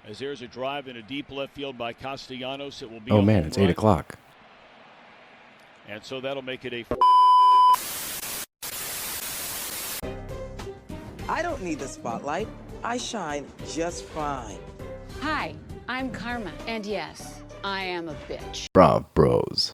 As there's a drive in a deep left field by Castellanos, it will be Oh a man, home it's run. 8 o'clock. And so that'll make it a... I don't need the spotlight. I shine just fine. Hi, I'm Karma, and yes, I am a bitch. BravBros.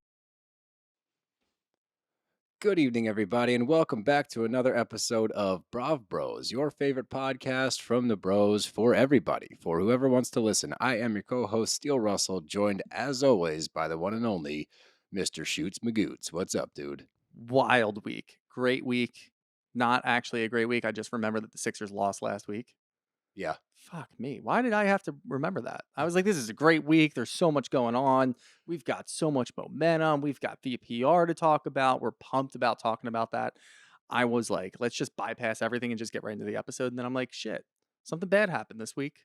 Good evening, everybody, and welcome back to another episode of BravBros, your favorite podcast from the bros for everybody, for whoever wants to listen. I am your co-host, Steele Russell, joined as always by the one and only Mr. Shoots Magoots. What's up, dude? Wild week. Great week. Not actually a great week. I just remember that the Sixers lost last week. Yeah. Fuck me. Why did I have to remember that? I was like, this is a great week. There's so much going on. We've got so much momentum. We've got VPR to talk about. We're pumped about talking about that. I was like, let's just bypass everything and just get right into the episode. And then I'm like, shit, something bad happened this week.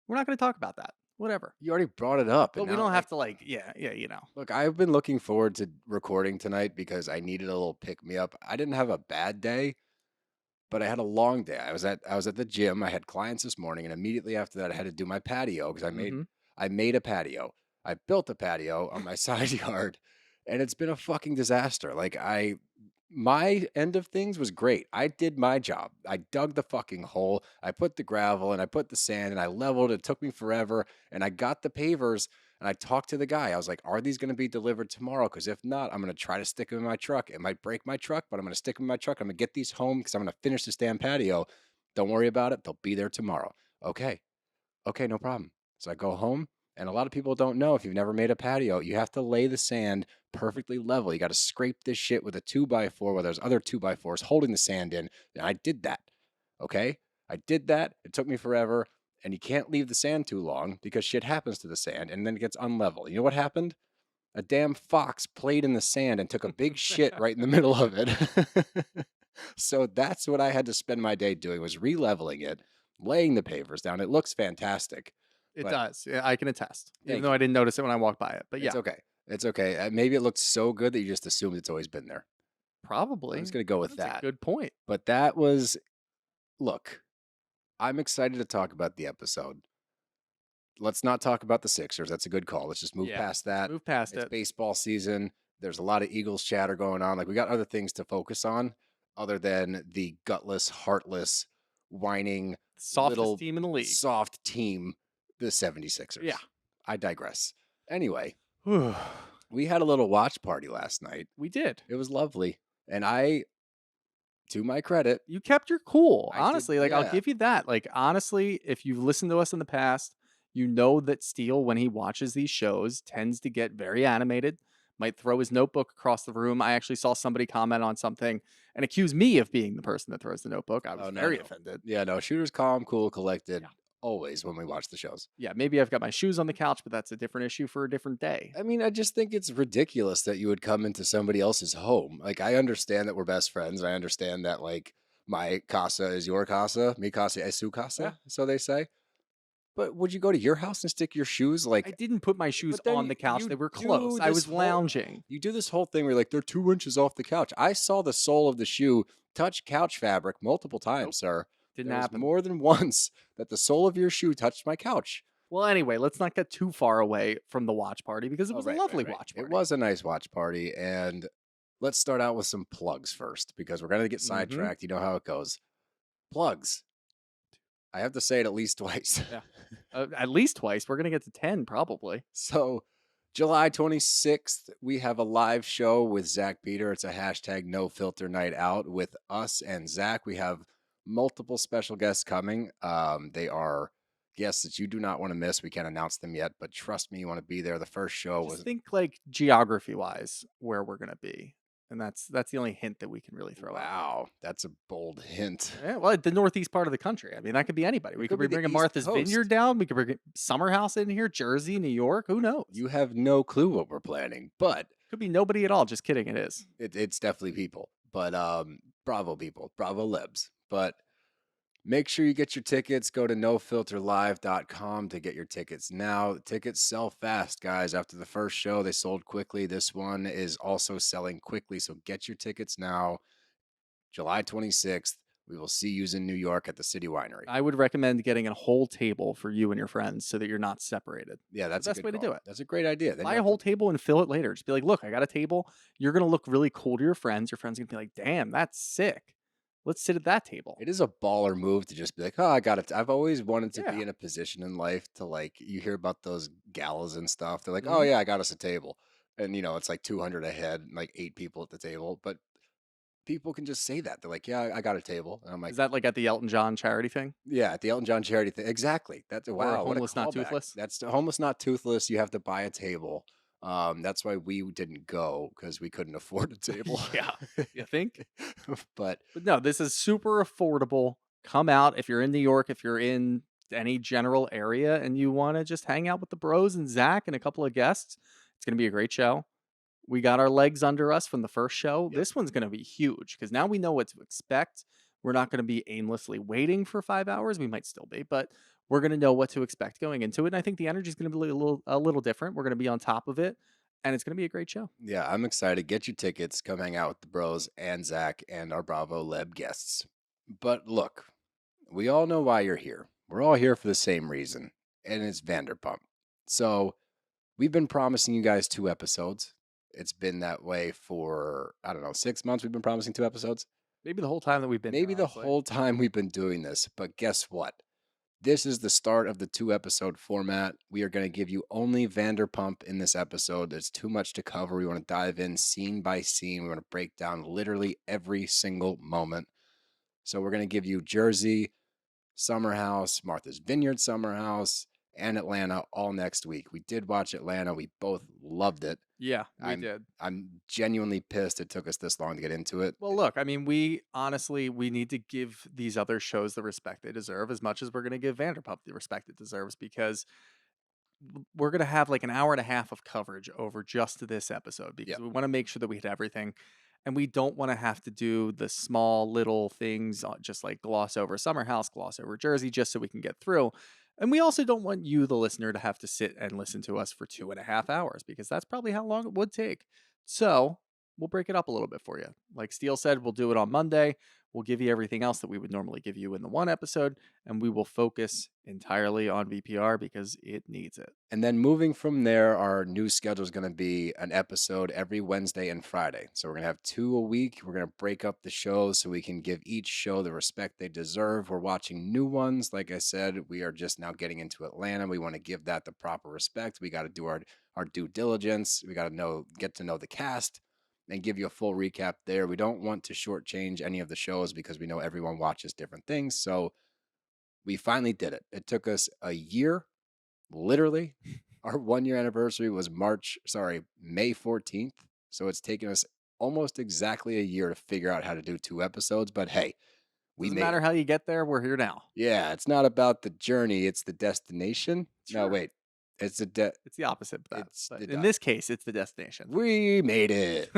We're not going to talk about that. Whatever. You already brought it up. But we don't have to you know. Look, I've been looking forward to recording tonight because I needed a little pick-me-up. I didn't have a bad day, but I had a long day. I was at the gym. I had clients this morning, and immediately after that, I had to do my patio because I made a patio. I built a patio on my side yard, and it's been a fucking disaster. My end of things was great. I did my job. I dug the fucking hole. I put the gravel and I put the sand and I leveled. It took me forever, and I got the pavers. And I talked to the guy. I was like, are these going to be delivered tomorrow? Because if not, I'm going to try to stick them in my truck. It might break my truck, but I'm going to stick them in my truck. I'm going to get these home because I'm going to finish this damn patio. Don't worry about it. They'll be there tomorrow. Okay, no problem. So I go home, and a lot of people don't know, if you've never made a patio, you have to lay the sand perfectly level. You got to scrape this shit with a 2x4 where there's other 2x4s holding the sand in. And I did that. Okay? I did that. It took me forever. And you can't leave the sand too long because shit happens to the sand and then it gets unlevel. You know what happened? A damn fox played in the sand and took a big shit right in the middle of it. So that's what I had to spend my day doing, was re-leveling it, laying the pavers down. It looks fantastic. It But does. Yeah, I can attest. Even Thank though I didn't notice it when I walked by it. But yeah, it's okay. It's okay. Maybe it looked so good that you just assumed it's always been there. probably. I'm just going to go with That's that. a good point. But that was, look, I'm excited to talk about the episode. Let's not talk about the Sixers. That's a good call. Let's just move past that. Move past It's it. baseball season. There's a lot of Eagles chatter going on. Like, we got other things to focus on other than the gutless, heartless, whining, Softest little team in the league. soft team, the 76ers. Yeah. I digress. Anyway, we we had a little watch party last night. did. It was lovely. And I, to my credit, You kept your cool. I did, Honestly, I'll yeah. give you that. Like, honestly, if you've listened to us in the past, you know that Steele, when he watches these shows, tends to get very animated, might throw his notebook across the room. I actually saw somebody comment on something and accuse me of being the person that throws the notebook. I was very offended. Yeah, no, Shooter's calm, cool, collected, always when we watch the shows. Yeah, maybe I've got my shoes on the couch, but that's a different issue for a different day. I mean, I just think it's ridiculous that you would come into somebody else's home. Like, I understand that we're best friends. I understand that, like, my casa is your casa, mi casa es su casa, Yeah. so they say. But would you go to your house and stick your shoes? Like, I didn't put my shoes but then on the couch. you They were do close. I this was whole- lounging. You do this whole thing where you're like, they're 2 inches off the couch. I saw the sole of the shoe touch couch fabric multiple times, Nope. sir. Didn't There was happen. more than once that the sole of your shoe touched my couch. Well, anyway, let's not get too far away from the watch party because it Oh, was right, a lovely right, right. watch party. It was a nice watch party, and let's start out with some plugs first because we're going to get sidetracked. You know how it goes. Plugs. I have to say it at least twice. Yeah. At least twice. We're going to get to 10 probably. So, July 26th, we have a live show with Zach Peter. It's a hashtag no filter night out with us and Zach. We have multiple special guests coming. They are guests that you do not want to miss. We can't announce them yet, but trust me, you want to be there. The first show Just was think like geography wise where we're going to be. And that's the only hint that we can really throw out. wow, that's a bold hint. Yeah, well, the northeast part of the country. I mean, that could be anybody. We could could be be the bringing East Martha's Coast. Vineyard down. We could bring Summer House in here, Jersey, New York. Who knows? You have no clue what we're planning, but Could be nobody at all. Just kidding. It is. it's definitely people. But bravo people, bravo lebs. But make sure you get your tickets. Go to nofilterlive.com to get your tickets now. Tickets sell fast, guys. After the first show, they sold quickly. This one is also selling quickly, so get your tickets now. July 26th, We will see you in New York at the City Winery. I would recommend getting a whole table for you and your friends so that you're not separated. Yeah, that's the best way to do it. That's a great idea. Then Buy a whole table and fill it later. Just be like, look, I got a table. You're going to look really cool to your friends. Your friends are going to be like, damn, that's sick. Let's sit at that table. It is a baller move to just be like, oh, I got it. I've always wanted to Yeah. be in a position in life to like, you hear about those galas and stuff. They're like, Mhm. oh yeah, I got us a table. And it's like 200 a head, and like 8 people at the table. But people can just say that. They're like, yeah, I got a table. And I'm like, Is that like at the Elton John charity thing? yeah, at the Elton John charity thing. Exactly. That's Or wow. What a Homeless Not callback. Toothless? That's the Homeless Not Toothless. You have to buy a table. That's why we didn't go, because we couldn't afford a table. Yeah. You think? But But no, this is super affordable. Come out if you're in New York, if you're in any general area and you want to just hang out with the bros and Zach and a couple of guests. It's going to be a great show. We got our legs under us from the first show. Yep. This one's going to be huge because now we know what to expect. We're not going to be aimlessly waiting for 5 hours. We might still be, but we're going to know what to expect going into it. And I think the energy is going to be a little different. We're going to be on top of it, and it's going to be a great show. yeah, I'm excited. Get your tickets. Come hang out with the bros and Zach and our Bravo Leb guests. But look, we all know why you're here. We're all here for the same reason, and it's Vanderpump. So we've been promising you guys 2 episodes. It's been that way for, I don't know, 6 months. We've been promising 2 episodes. Maybe the whole time that we've been Maybe here, the honestly. whole time we've been doing this. But guess what? This is the start of the 2-episode format. We are going to give you only Vanderpump in this episode. There's too much to cover. We want to dive in scene by scene. We want to break down literally every single moment. So we're going to give you Jersey, Summer House, Martha's Vineyard Summer House, and Atlanta all next week. We did watch Atlanta. We both loved it. Yeah, we did. I'm genuinely pissed it took us this long to get into it. Well, look, I mean, we need to give these other shows the respect they deserve as much as we're going to give Vanderpump the respect it deserves, because we're going to have like an hour and a half of coverage over just this episode because we want to make sure that we hit everything. And we don't want to have to do the small little things, just like gloss over Summer House, gloss over Jersey, just so we can get through. And we also don't want you, the listener, to have to sit and listen to us for 2.5 hours, because that's probably how long it would take. So we'll break it up a little bit for you. Like Steele said, we'll do it on Monday. We'll give you everything else that we would normally give you in the one episode, and we will focus entirely on VPR because it needs it. And then moving from there, our new schedule is going to be an episode every Wednesday and Friday. So we're going to have 2 a week. We're going to break up the shows so we can give each show the respect they deserve. We're watching new ones. Like I said, we are just now getting into Atlanta. We want to give that the proper respect. We got to do our due diligence. We got to get to know the cast and give you a full recap there. We don't want to shortchange any of the shows because we know everyone watches different things. So we finally did it. It took us a year, literally. Our 1-year anniversary was May 14th. So it's taken us almost exactly a year to figure out how to do 2 episodes. But hey, Doesn't matter how you get there, we're here now. Yeah, it's not about the journey, it's the destination. Sure. No, wait. It's the opposite of that. But in this case, it's the destination. We made it.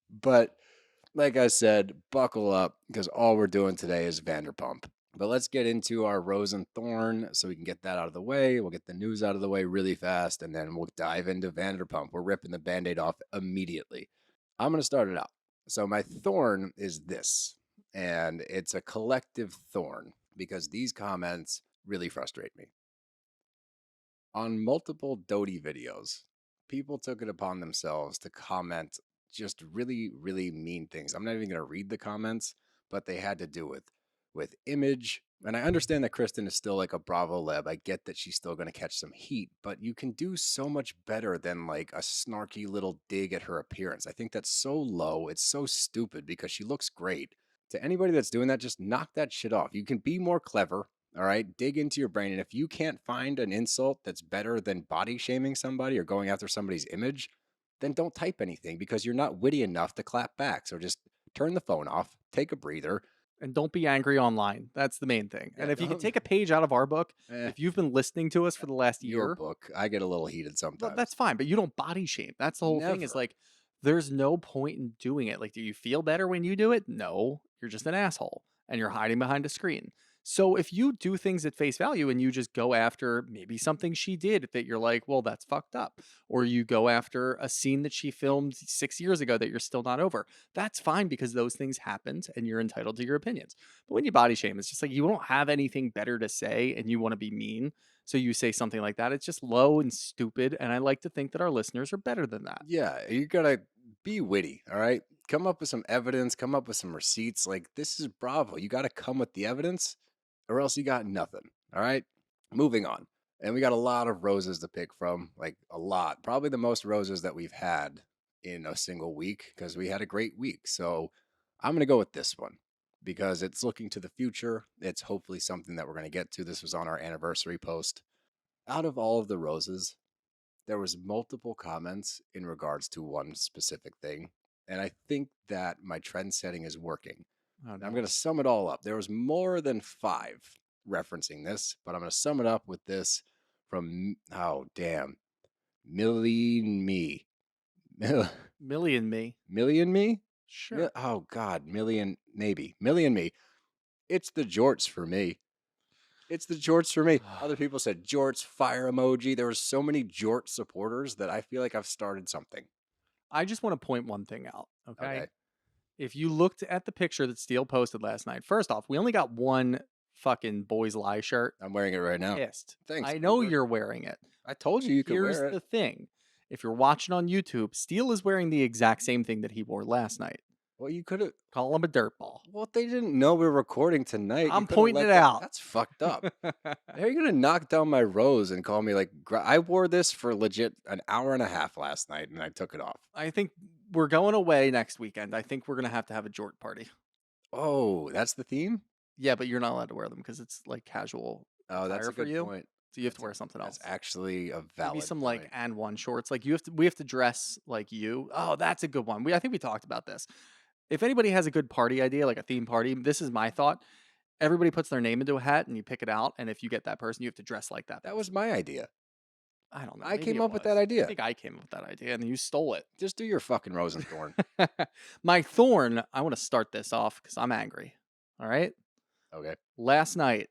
But like I said, buckle up because all we're doing today is Vanderpump. But let's get into our Rose and Thorn so we can get that out of the way. We'll get the news out of the way really fast, and then we'll dive into Vanderpump. We're ripping the Band-Aid off immediately. I'm going to start it out. So my thorn is this, and it's a collective thorn because these comments really frustrate me. On multiple Doute videos, people took it upon themselves to comment just really, really mean things. I'm not even going to read the comments, but they had to do with image. And I understand that Kristen is still like a Bravo Leb. I get that she's still going to catch some heat, but you can do so much better than like a snarky little dig at her appearance. I think that's so low. It's so stupid because she looks great. To anybody that's doing that, just knock that shit off. You can be more clever. All right, dig into your brain. And if you can't find an insult that's better than body shaming somebody or going after somebody's image, then don't type anything because you're not witty enough to clap back. So just turn the phone off, take a breather. And don't be angry online. That's the main thing. Yeah, and if you can take a page out of our book, if you've been listening to us for the last year, your book, I get a little heated sometimes. Well, that's fine, but you don't body shame. That's the whole thing. Is like, there's no point in doing it. Like, do you feel better when you do it? No, you're just an asshole and you're hiding behind a screen. So if you do things at face value and you just go after maybe something she did that you're like, well, that's fucked up, or you go after a scene that she filmed 6 years ago that you're still not over, that's fine because those things happened and you're entitled to your opinions. But when you body shame, it's just like you don't have anything better to say and you want to be mean. So you say something like that. It's just low and stupid. And I like to think that our listeners are better than that. Yeah, you gotta be witty, all right? Come up with some evidence, come up with some receipts. Like, this is Bravo. You gotta come with the evidence, or else you got nothing, all right? Moving on. And we got a lot of roses to pick from, like a lot. Probably the most roses that we've had in a single week because we had a great week. So I'm gonna go with this one because it's looking to the future. It's hopefully something that we're gonna get to. This was on our anniversary post. Out of all of the roses, there was multiple comments in regards to one specific thing, and I think that my trend setting is working. Oh, I'm going to sum it all up. There was more than 5 referencing this, but I'm going to sum it up with this from Million Me. Million Me. Million Me? Sure. Oh God, Million Me. It's the jorts for me. It's the jorts for me. Other people said jorts, fire emoji. There were so many jort supporters that I feel like I've started something. I just want to point one thing out. Okay. Okay. If you looked at the picture that Steele posted last night, first off, we only got one fucking Boys Lie shirt. I'm wearing it right now. Pissed. Thanks. I know Cooper. you're wearing it. I told you could Here's wear it. the thing. If you're watching on YouTube, Steele is wearing the exact same thing that he wore last night. Well, you could have. Call him a dirtball. Well, they didn't know we were recording tonight. I'm pointing it out. That's fucked up. How are you gonna knock down my rose and call me like? I wore this for legit an hour and a half last night, and I took it off. I think we're going away next weekend. I think we're going to have a jort party. Oh, that's the theme. Yeah, but you're not allowed to wear them because it's like casual. Oh, that's a attire for good you. point. So you have to wear something else. That's actually a valid. Maybe some point. like and one shorts. Like we have to dress like you. Oh, that's a good one. I think we talked about this. If anybody has a good party idea, like a theme party, this is my thought. Everybody puts their name into a hat and you pick it out. And if you get that person, you have to dress like that. That was my idea. I don't know. I maybe came it up with was. that idea. I think I came up with that idea and you stole it. Just do your fucking rose and thorn. My thorn, I want to start this off because I'm angry. All right. Okay. Last night,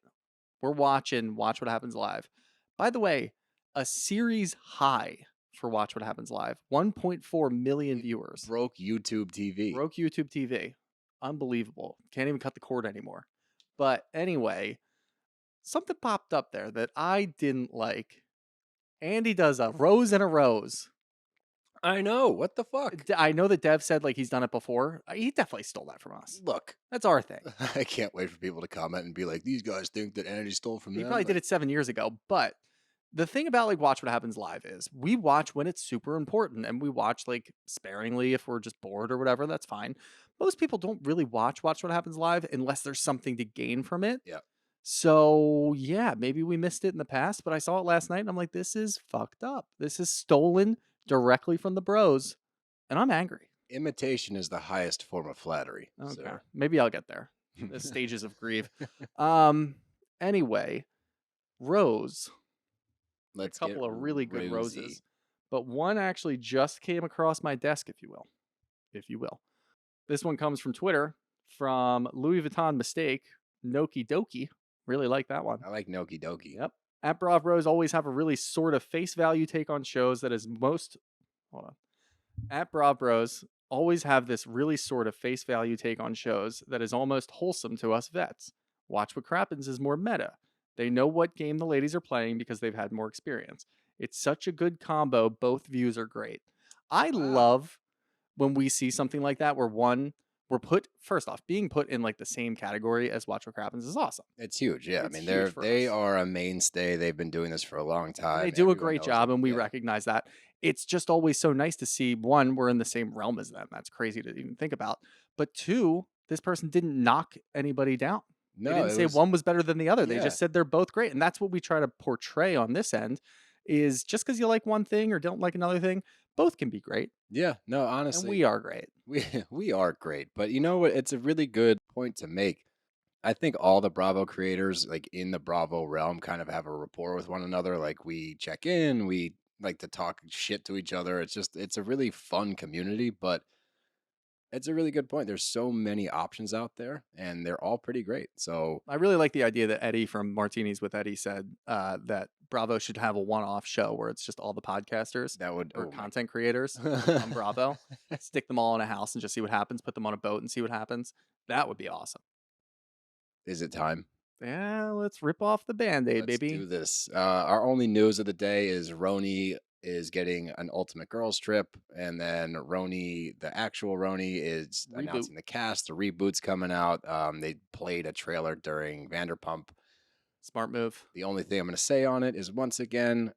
we're watching Watch What Happens Live. By the way, a series high for Watch What Happens Live. 1.4 million viewers. Broke YouTube TV. Broke YouTube TV. Unbelievable. Can't even cut the cord anymore. But anyway, something popped up there that I didn't like. Andy does a rose and a rose. I know. What the fuck? I know that Dev said like he's done it before. He definitely stole that from us. Look, That's our thing. I can't wait for people to comment and be like, "These guys think that Andy stole from He them." probably did it 7 years ago. But the thing about like Watch What Happens Live is we watch when it's super important and we watch like sparingly if we're just bored or whatever. That's fine. Most people don't really watch What Happens Live unless there's something to gain from it. Yeah. So yeah, maybe we missed it in the past, but I saw it last night and I'm like, this is fucked up. This is stolen directly from the bros, and I'm angry. Imitation is the highest form of flattery. Okay, sir. maybe I'll get there. The stages of grief. Anyway, Rose. Let's A couple get of really good rosy. roses, but one actually just came across my desk, if you will. This one comes from Twitter from Louis Vuitton Mistake Noki Doki. Really like that one. I like Noki Doki. Yep. At BravBros always have a really sort of face value take on shows that is most. Hold on. At BravBros always have this really sort of face value take on shows that is almost wholesome to us vets. Watch What Crappens is more meta. They know what game the ladies are playing because they've had more experience. It's such a good combo. Both views are great. I love when we see something like that where we're first off, being put in like the same category as Watch What Crappens is awesome. It's huge. Yeah. It's I mean, huge for they us. are a mainstay. They've been doing this for a long time. They do a Everyone great knows job, them. and we Yeah. recognize that. It's just always so nice to see, one, we're in the same realm as them. That's crazy to even think about. But two, this person didn't knock anybody down. No, They didn't it say was- one was better than the other. They Yeah. just said they're both great. And that's what we try to portray on this end is just because you like one thing or don't like another thing, both can be great. Yeah. No, honestly. And we are great. We are great. But you know what? It's a really good point to make. I think all the Bravo creators, like in the Bravo realm, kind of have a rapport with one another. Like we check in, we like to talk shit to each other. It's a really fun community. But It's a really good point. There's so many options out there, and they're all pretty great. So I really like the idea that Eddie from Martinis with Eddie said that Bravo should have a one-off show where it's just all the podcasters that would, or oh my. content creators from Bravo, stick them all in a house and just see what happens, put them on a boat and see what happens. That would be awesome. Is it time? Yeah, let's rip off the Band-Aid, Let's baby. do this. Our only news of the day is RHONJ is getting an Ultimate Girls trip, and then RHONJ, the actual RHONJ, is Reboot. announcing the cast. The reboot's coming out. They played a trailer during Vanderpump. Smart move. The only thing I'm going to say on it is, once again,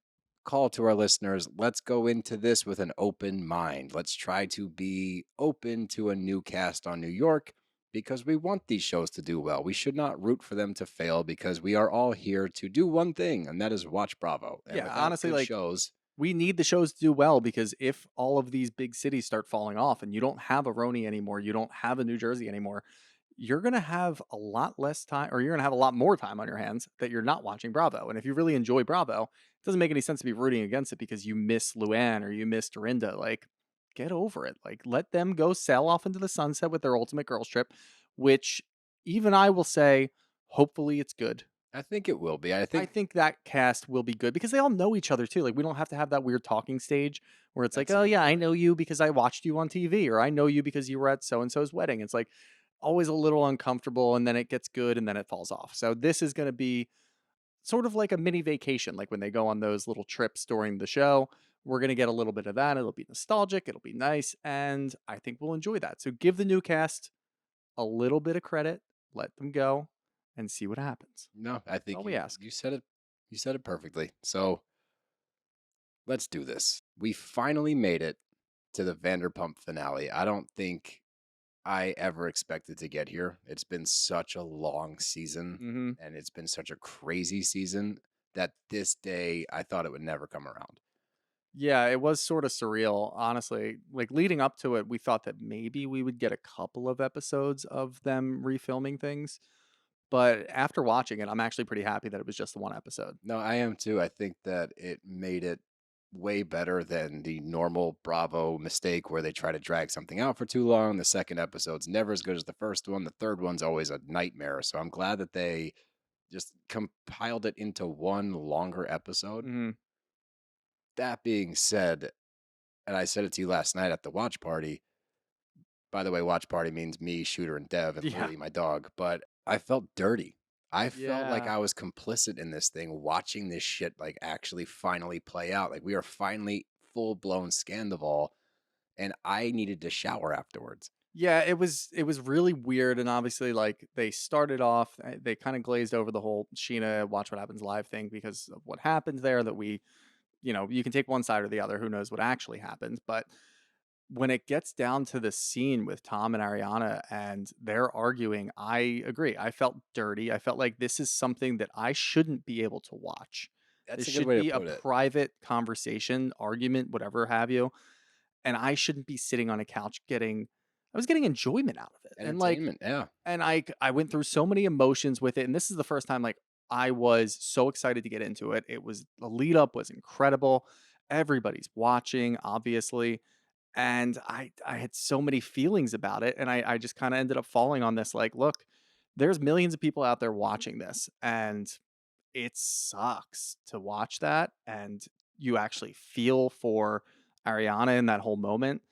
call to our listeners. Let's go into this with an open mind. Let's try to be open to a new cast on New York, because we want these shows to do well. We should not root for them to fail, because we are all here to do one thing, and that is watch Bravo. And Yeah, without honestly, good like, shows, we need the shows to do well, because if all of these big cities start falling off and you don't have a RHONY anymore, you don't have a New Jersey anymore, you're going to have a lot less time, or you're going to have a lot more time on your hands that you're not watching Bravo. And if you really enjoy Bravo, it doesn't make any sense to be rooting against it because you miss Luann or you miss Dorinda. Like, get over it. Like, let them go sail off into the sunset with their Ultimate Girls trip, which even I will say, hopefully it's good. I think it will be. I I think think that cast will be good because they all know each other too. Like, we don't have to have that weird talking stage where it's like, That's a oh good yeah, I point. know you because I watched you on TV, or I know you because you were at so and so's wedding. It's like always a little uncomfortable, and then it gets good, and then it falls off. So this is going to be sort of like a mini vacation, like when they go on those little trips during the show. We're going to get a little bit of that. It'll be nostalgic. It'll be nice, and I think we'll enjoy that. So give the new cast a little bit of credit, let them go, and see what happens. no. I think all we ask. you said it. You said it perfectly. So let's do this. We finally made it to the Vanderpump finale. I don't think I ever expected to get here. It's been such a long season, Mm-hmm. and it's been such a crazy season that this day I thought it would never come around. Yeah, it was sort of surreal, honestly. Like leading up to it, we thought that maybe we would get a couple of episodes of them refilming things. But after watching it, I'm actually pretty happy that it was just the one episode. No, I am too. I think that it made it way better than the normal Bravo mistake where they try to drag something out for too long. The second episode's never as good as the first one. The third one's always a nightmare. So I'm glad that they just compiled it into one longer episode. Mm-hmm. That being said, and I said it to you last night at the watch party. By the way, watch party means me, Shooter, and Dev, and Yeah. Louie, my dog. But I felt dirty. I felt like Yeah. I was complicit in this thing, watching this shit like actually finally play out. Like we are finally full blown Scandoval, and I needed to shower afterwards. Yeah, it was really weird, and obviously, like they started off, they kind of glazed over the whole Scheana Watch What Happens Live thing because of what happened there. That we, you can take one side or the other. Who knows what actually happens? But when it gets down to the scene with Tom and Ariana and they're arguing, I agree. I felt dirty. I felt like this is something that I shouldn't be able to watch. That's This a good should way be to a put it. private conversation, argument, whatever have you. And I shouldn't be sitting on a couch I was getting enjoyment out of it. And like, Entertainment, yeah. and I went through so many emotions with it. And this is the first time like I was so excited to get into it. It was the lead up was incredible. Everybody's watching, obviously. And I had so many feelings about it. And I just kind of ended up falling on this like, look, there's millions of people out there watching this. And it sucks to watch that. And you actually feel for Ariana in that whole moment.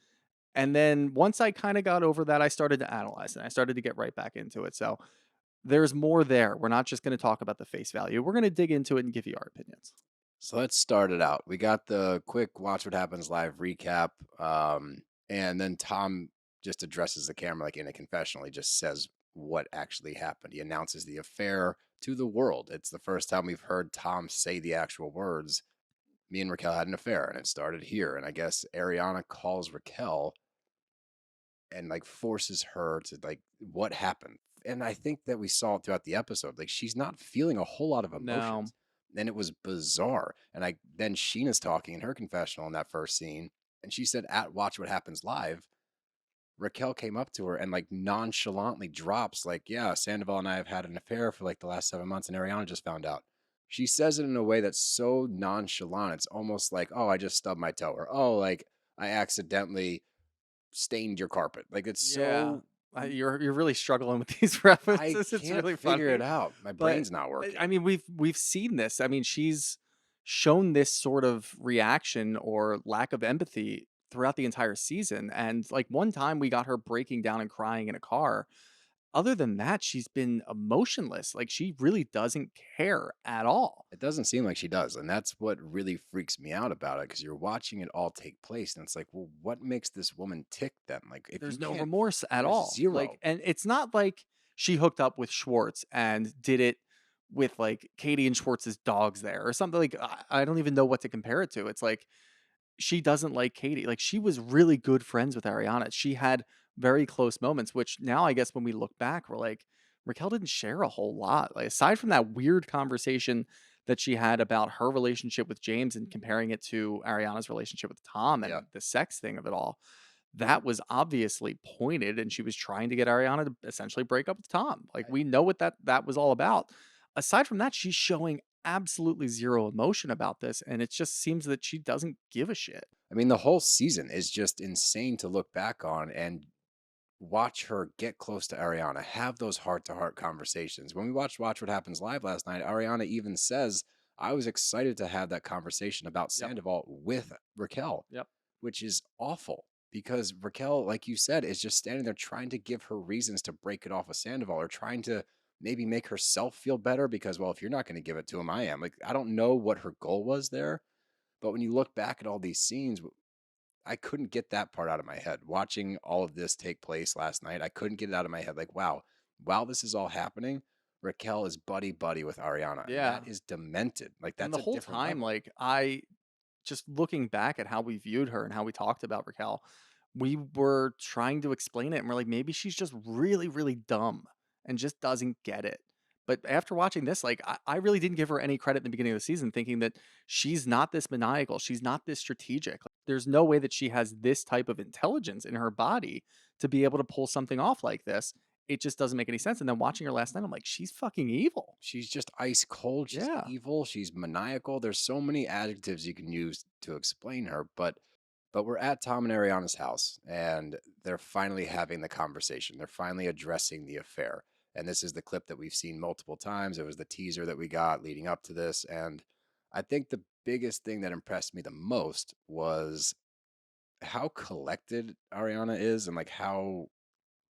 And then once I kind of got over that, I started to analyze it. I started to get right back into it. So there's more there. We're not just going to talk about the face value. We're going to dig into it and give you our opinions. So let's start it out. We got the quick Watch What Happens Live recap. And then Tom just addresses the camera like in a confessional. He just says what actually happened. He announces the affair to the world. It's the first time we've heard Tom say the actual words. Me and Raquel had an affair, and it started here. And I guess Ariana calls Raquel and like forces her to like, what happened? And I think that we saw it throughout the episode. Like she's not feeling a whole lot of emotions. And it was bizarre. And then Sheena's talking in her confessional in that first scene, and she said at Watch What Happens Live, Raquel came up to her and like nonchalantly drops like, yeah, Sandoval and I have had an affair for like the last 7 months, and Ariana just found out. She says it in a way that's so nonchalant. It's almost like, oh, I just stubbed my toe, or oh, like I accidentally stained your carpet. Like it's Yeah. so You're really struggling with these I references. It's can't really figure funny. it out. My But brain's not working. I mean, we've seen this. I mean, she's shown this sort of reaction or lack of empathy throughout the entire season. And like one time we got her breaking down and crying in a car. Other than that, she's been emotionless. Like she really doesn't care at all. It doesn't seem like she does, and that's what really freaks me out about it. Because you're watching it all take place, and it's like, well, what makes this woman tick then? Like, if you There's no can't, remorse at there's all. zero. Like, and it's not like she hooked up with Schwartz and did it with like Katie and Schwartz's dogs there or something. Like, I don't even know what to compare it to. It's like she doesn't like Katie. Like, she was really good friends with Ariana. She had very close moments, which now I guess when we look back, we're like, Raquel didn't share a whole lot. Like, aside from that weird conversation that she had about her relationship with James and comparing it to Ariana's relationship with Tom and Yeah. the sex thing of it all, that was obviously pointed, and she was trying to get Ariana to essentially break up with Tom. Like, we know what that was all about. Aside from that, she's showing absolutely zero emotion about this, and it just seems that she doesn't give a shit. I mean, the whole season is just insane to look back on and watch her get close to Ariana, have those heart-to-heart conversations. When we watched Watch What Happens Live last night, Ariana even says, I was excited to have that conversation about Yep. Sandoval with Raquel, Yep. which is awful because Raquel, like you said, is just standing there trying to give her reasons to break it off with Sandoval or trying to maybe make herself feel better because, well, if you're not going to give it to him, I am. Like, I don't know what her goal was there, but when you look back at all these scenes, I couldn't get that part out of my head. Watching all of this take place last night, I couldn't get it out of my head. Like, wow, while this is all happening, Raquel is buddy buddy with Ariana. And Yeah. that is demented. Like, And that's the a whole different time, level. like, I just looking back at how we viewed her and how we talked about Raquel, we were trying to explain it, and we're like, maybe she's just really, really dumb and just doesn't get it. But after watching this, like, I really didn't give her any credit in the beginning of the season, thinking that she's not this maniacal, she's not this strategic. Like, there's no way that she has this type of intelligence in her body to be able to pull something off like this. It just doesn't make any sense. And then watching her last night, I'm like, she's fucking evil. She's just ice cold. She's Yeah. evil. She's maniacal. There's so many adjectives you can use to explain her, but we're at Tom and Ariana's house, and they're finally having the conversation. They're finally addressing the affair. And this is the clip that we've seen multiple times. It was the teaser that we got leading up to this. And I think the biggest thing that impressed me the most was how collected Ariana is and like how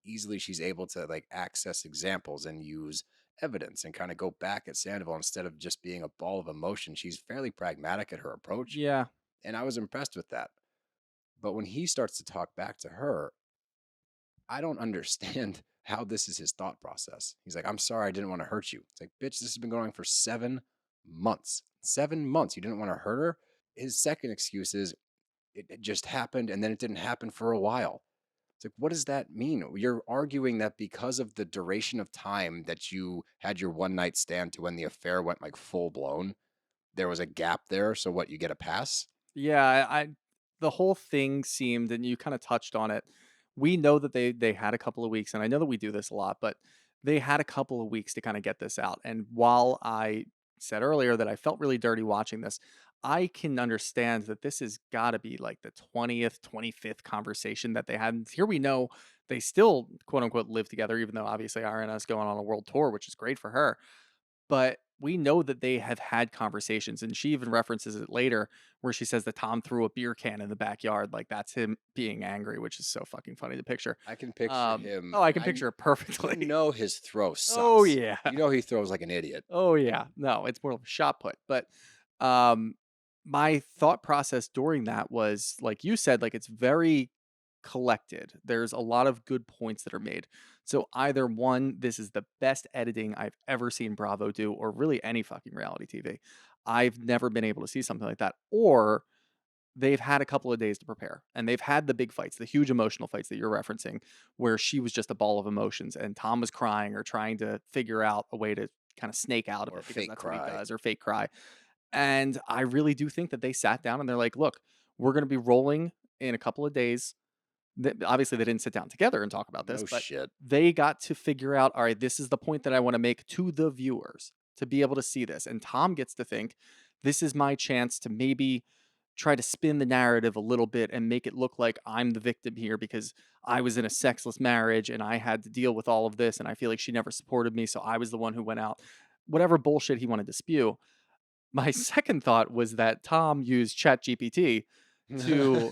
easily she's able to like access examples and use evidence and kind of go back at Sandoval instead of just being a ball of emotion. She's fairly pragmatic at her approach. Yeah. And I was impressed with that. But when he starts to talk back to her, I don't understand how this is his thought process. He's like, I'm sorry, I didn't want to hurt you. It's like, bitch, this has been going on for 7 months. 7 months. You didn't want to hurt her. His second excuse is it just happened and then it didn't happen for a while. It's like, what does that mean? You're arguing that because of the duration of time that you had your one night stand to when the affair went like full blown, there was a gap there. So what, you get a pass? Yeah, the whole thing seemed, and you kind of touched on it. We know that they had a couple of weeks, and I know that we do this a lot, but they had a couple of weeks to kind of get this out. And while I said earlier that I felt really dirty watching this, I can understand that this has got to be like the 20th, 25th conversation that they had. And here we know they still quote unquote live together, even though obviously Ariana is going on a world tour, which is great for her. But we know that they have had conversations, and she even references it later where she says that Tom threw a beer can in the backyard. Like, that's him being angry, which is so fucking funny to picture. I can picture him. Oh, I can picture it You perfectly. know his throw sucks. Oh, yeah. You know he throws like an idiot. Oh, yeah. No, it's more of a shot put. But my thought process during that was, like you said, like, it's very collected. There's a lot of good points that are made. So either one, this is the best editing I've ever seen Bravo do, or really any fucking reality TV. I've never been able to see something like that. Or they've had a couple of days to prepare, and they've had the big fights, the huge emotional fights that you're referencing, where she was just a ball of emotions and Tom was crying or trying to figure out a way to kind of snake out of Or it because fake that's what cry. he does, or fake cry. And I really do think that they sat down and they're like, look, we're going to be rolling in a couple of days. Obviously, they didn't sit down together and talk about this, No but shit. they got to figure out, all right, this is the point that I want to make to the viewers to be able to see this. And Tom gets to think, this is my chance to maybe try to spin the narrative a little bit and make it look like I'm the victim here because I was in a sexless marriage and I had to deal with all of this. And I feel like she never supported me. So I was the one who went out. Whatever bullshit he wanted to spew. My second thought was that Tom used ChatGPT to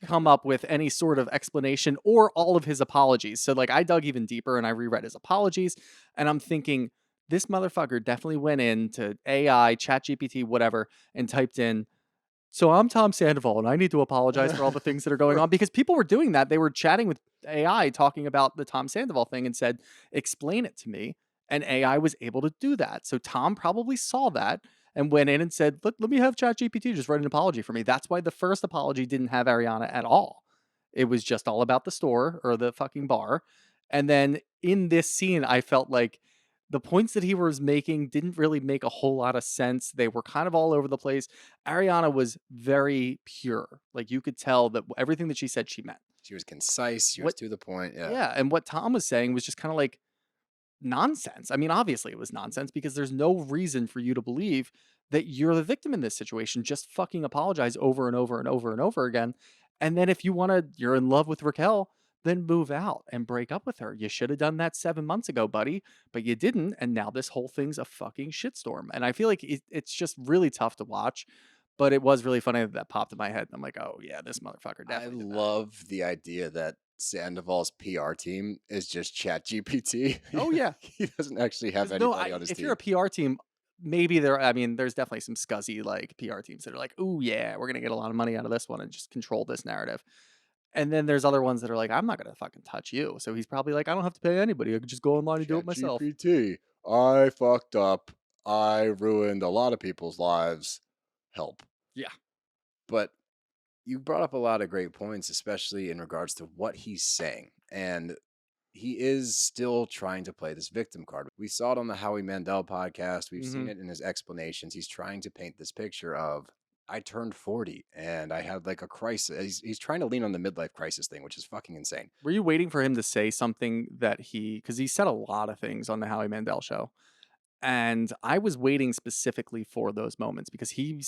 come up with any sort of explanation or all of his apologies. So like I dug even deeper and I reread his apologies and I'm thinking this motherfucker definitely went into AI, ChatGPT, whatever, and typed in, so I'm Tom Sandoval and I need to apologize for all the things that are going on, because people were doing that. They were chatting with AI talking about the Tom Sandoval thing and said, explain it to me. And AI was able to do that. So Tom probably saw that and went in and said, let me have ChatGPT just write an apology for me. That's why the first apology didn't have Ariana at all. It was just all about the store or the fucking bar. And then in this scene, I felt like the points that he was making didn't really make a whole lot of sense. They were kind of all over the place. Ariana was very pure. Like you could tell that everything that she said, she meant. She was concise. She was to the point. Yeah. Yeah. And what Tom was saying was just kind of like nonsense. I mean, obviously it was nonsense because there's no reason for you to believe that you're the victim in this situation. Just fucking apologize over and over and over and over again. And then if you want to, you're in love with Raquel, then move out and break up with her. You should have done that 7 months ago, buddy, but you didn't. And now this whole thing's a fucking shitstorm. And I feel like it's just really tough to watch, but it was really funny that popped in my head. And I'm like, oh yeah, this motherfucker definitely did that. Love the idea that Sandoval's PR team is just ChatGPT. Oh yeah. He doesn't actually have anybody on his team. If you're a PR team, maybe there's definitely some scuzzy like PR teams that are like, oh yeah, we're gonna get a lot of money out of this one and just control this narrative. And then there's other ones that are like, I'm not gonna fucking touch you. So he's probably like, I don't have to pay anybody. I could just go online and do it myself. ChatGPT, I fucked up. I ruined a lot of people's lives. Help. Yeah. But you brought up a lot of great points, especially in regards to what he's saying. And he is still trying to play this victim card. We saw it on the Howie Mandel podcast. We've seen it in his explanations. He's trying to paint this picture of, I turned 40 and I had like a crisis. He's trying to lean on the midlife crisis thing, which is fucking insane. Were you waiting for him to say something that because he said a lot of things on the Howie Mandel show. And I was waiting specifically for those moments because he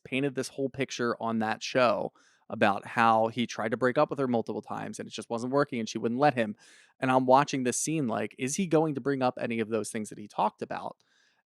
painted this whole picture on that show about how he tried to break up with her multiple times and it just wasn't working and she wouldn't let him. And I'm watching this scene like, is he going to bring up any of those things that he talked about?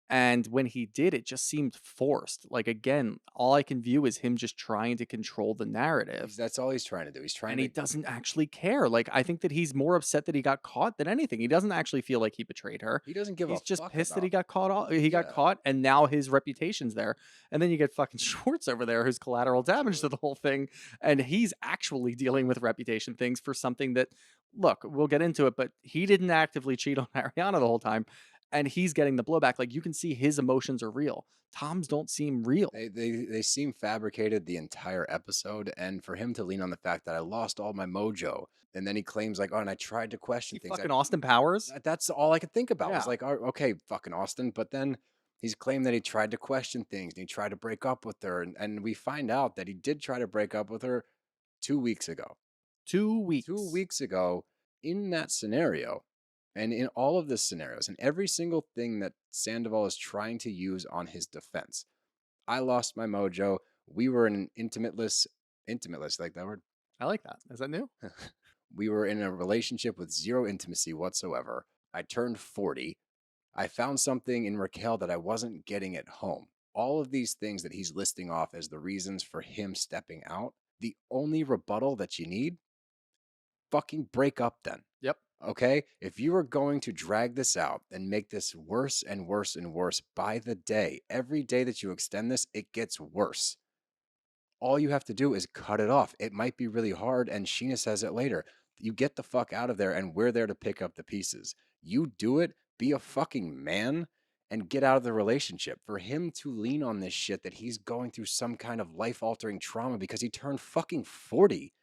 And when he did, it just seemed forced. Like, again, all I can view is him just trying to control the narrative. That's all he's trying to do. And he doesn't actually care. Like, I think that he's more upset that he got caught than anything. He doesn't actually feel like he betrayed her. He doesn't give a fuck. He's just pissed that he got caught. He got caught, and now his reputation's there. And then you get fucking Schwartz over there, who's collateral damage to the whole thing. And he's actually dealing with reputation things for something that, look, we'll get into it, but he didn't actively cheat on Ariana the whole time. And he's getting the blowback. Like, you can see his emotions are real. Tom's don't seem real. They seem fabricated the entire episode. And for him to lean on the fact that I lost all my mojo, and then he claims like, oh, and I tried to question things. Fucking Austin Powers. That's all I could think about. Yeah. Was like, oh, okay, fucking Austin. But then he's claimed that he tried to question things and he tried to break up with her. And we find out that he did try to break up with her 2 weeks ago. 2 weeks. 2 weeks ago in that scenario. And in all of the scenarios, and every single thing that Sandoval is trying to use on his defense, I lost my mojo. We were in an intimateless, like that word? I like that. Is that new? We were in a relationship with zero intimacy whatsoever. I turned 40. I found something in Raquel that I wasn't getting at home. All of these things that he's listing off as the reasons for him stepping out, the only rebuttal that you need, fucking break up then. Yep. Okay, if you are going to drag this out and make this worse and worse and worse by the day, every day that you extend this, it gets worse. All you have to do is cut it off. It might be really hard, and Scheana says it later. You get the fuck out of there, and we're there to pick up the pieces. You do it, be a fucking man, and get out of the relationship. For him to lean on this shit that he's going through some kind of life-altering trauma because he turned fucking 40.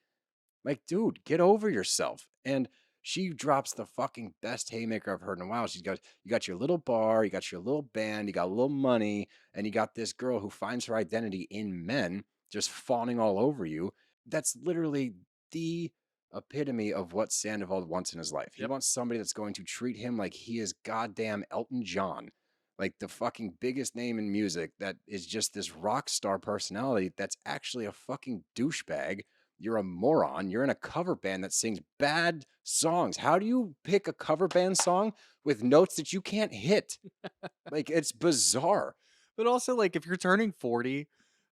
Like, dude, get over yourself. And she drops the fucking best haymaker I've heard in a while. You got your little bar, you got your little band, you got a little money, and you got this girl who finds her identity in men just fawning all over you. That's literally the epitome of what Sandoval wants in his life. He wants somebody that's going to treat him like he is goddamn Elton John. like the fucking biggest name in music that is just this rock star personality that's actually a fucking douchebag. You're a moron. You're in a cover band that sings bad songs. How do you pick a cover band song with notes that you can't hit? Like, it's bizarre. But also, like, if you're turning 40,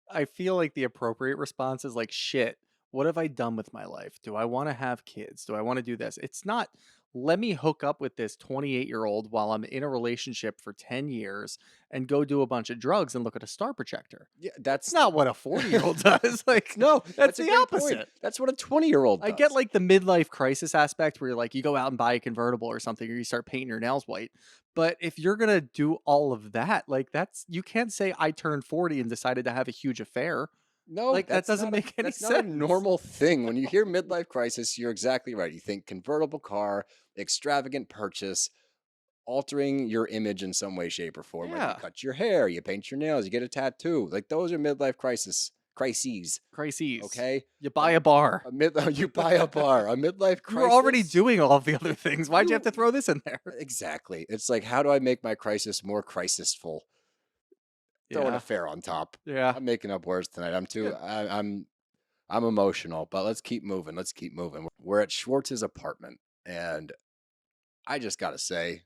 I feel like the appropriate response is like, shit, what have I done with my life? Do I want to have kids? Do I want to do this? It's not, let me hook up with this 28-year-old while I'm in a relationship for 10 years and go do a bunch of drugs and look at a star projector. Yeah, That's not what a 40-year-old does. Like, no, that's a the great opposite. point. That's what a 20-year-old does. I get like the midlife crisis aspect where you're like, you go out and buy a convertible or something, or you start painting your nails white. But if you're going to do all of that, like you can't say I turned 40 and decided to have a huge affair. No, like that doesn't make any sense. sense. That's not a normal thing. When you hear midlife crisis, you're exactly right. You think convertible car, extravagant purchase, altering your image in some way, shape, or form. Like you cut your hair, you paint your nails, you get a tattoo. Like those are midlife crises. Okay, you buy a bar. You buy a bar. A midlife crisis. You're already doing all of the other things. Why'd you have to throw this in there? Exactly. It's like, how do I make my crisis more crisisful? Throw an affair on top. Yeah, I'm making up words tonight. I'm emotional, but let's keep moving. We're at Schwartz's apartment, and I just gotta say,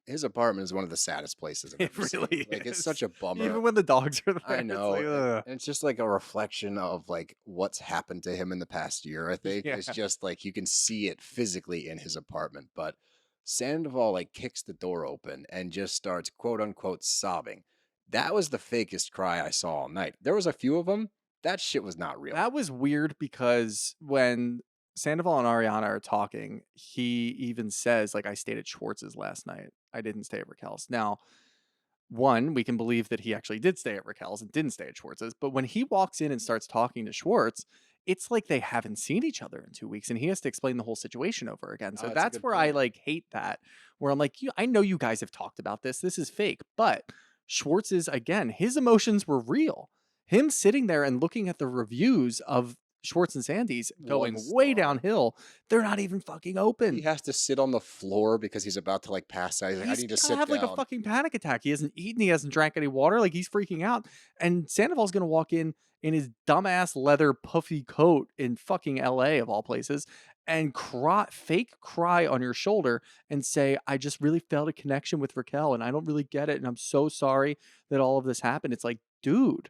his apartment is one of the saddest places I've ever seen. Like, it's such a bummer. Even when the dogs are there. I know. It's like, and it's just like a reflection of like what's happened to him in the past year, I think. It's just like you can see it physically in his apartment. But Sandoval like kicks the door open and just starts quote unquote sobbing. That was the fakest cry I saw all night. There was a few of them. That shit was not real. That was weird because when Sandoval and Ariana are talking, he even says, like, I stayed at Schwartz's last night. I didn't stay at Raquel's. Now, one, we can believe that he actually did stay at Raquel's and didn't stay at Schwartz's. But when he walks in and starts talking to Schwartz, it's like they haven't seen each other in 2 weeks and he has to explain the whole situation over again. So that's where I like hate that, where I'm like, I know you guys have talked about this. This is fake. But Schwartz's, again, his emotions were real. Him sitting there and looking at the reviews of Schwartz and Sandy's going way downhill. They're not even fucking open. He has to sit on the floor because he's about to like pass out. He's like, I need to sit down. Like a fucking panic attack. He hasn't eaten. He hasn't drank any water. Like he's freaking out. And Sandoval's going to walk in his dumbass leather puffy coat in fucking LA of all places and fake cry on your shoulder and say, I just really felt a connection with Raquel and I don't really get it. And I'm so sorry that all of this happened. It's like, dude,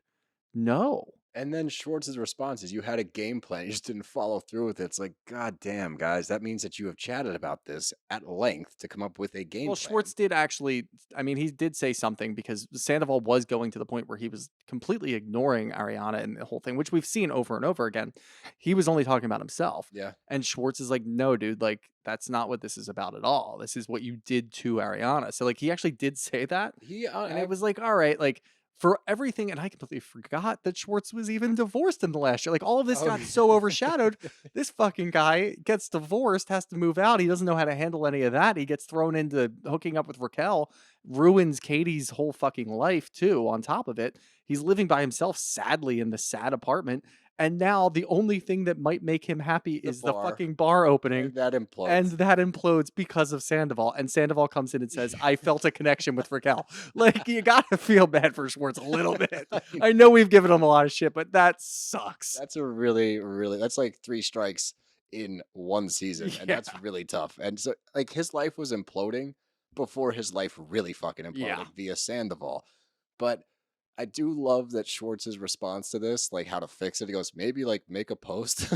no. And then Schwartz's response is, you had a game plan. You just didn't follow through with it. It's like, God damn, guys. That means that you have chatted about this at length to come up with a game plan. Well, Schwartz did actually, I mean, he did say something because Sandoval was going to the point where he was completely ignoring Ariana and the whole thing, which we've seen over and over again. He was only talking about himself. Yeah. And Schwartz is like, no, dude, like, that's not what this is about at all. This is what you did to Ariana. So, like, he actually did say that. And it was like, all right, like, for everything, and I completely forgot that Schwartz was even divorced in the last year. Like, all of this got so overshadowed. This fucking guy gets divorced, has to move out. He doesn't know how to handle any of that. He gets thrown into hooking up with Raquel, ruins Katie's whole fucking life, too, on top of it. He's living by himself, sadly, in the sad apartment. And now the only thing that might make him happy is the fucking bar opening. And that implodes. And that implodes because of Sandoval. And Sandoval comes in and says, I felt a connection with Raquel. Like, you got to feel bad for Schwartz a little bit. I know we've given him a lot of shit, but that sucks. That's a really, really, that's like 3 strikes in one season. And that's really tough. And so, like, his life was imploding before his life really fucking imploded via Sandoval. But I do love that Schwartz's response to this, like how to fix it. He goes, maybe like make a post,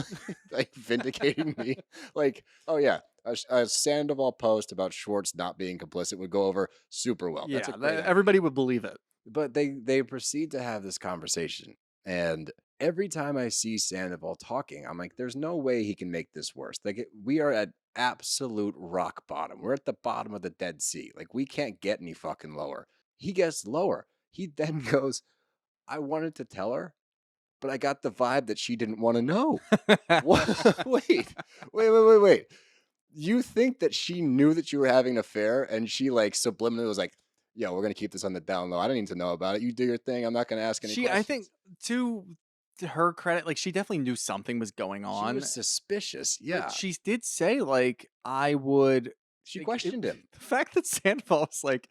like vindicating me. Like, oh yeah, a Sandoval post about Schwartz not being complicit would go over super well. Yeah, everybody would believe it. But they proceed to have this conversation. And every time I see Sandoval talking, I'm like, there's no way he can make this worse. Like, we are at absolute rock bottom. We're at the bottom of the Dead Sea. Like, we can't get any fucking lower. He gets lower. He then goes, I wanted to tell her, but I got the vibe that she didn't want to know. Wait. You think that she knew that you were having an affair and she like subliminally was like, yeah, we're going to keep this on the down low. I don't need to know about it. You do your thing. I'm not going to ask any questions. I think to her credit, like she definitely knew something was going on. She was suspicious. Yeah. But she did say like, I would She Like, questioned him. the fact that Sandoval was like,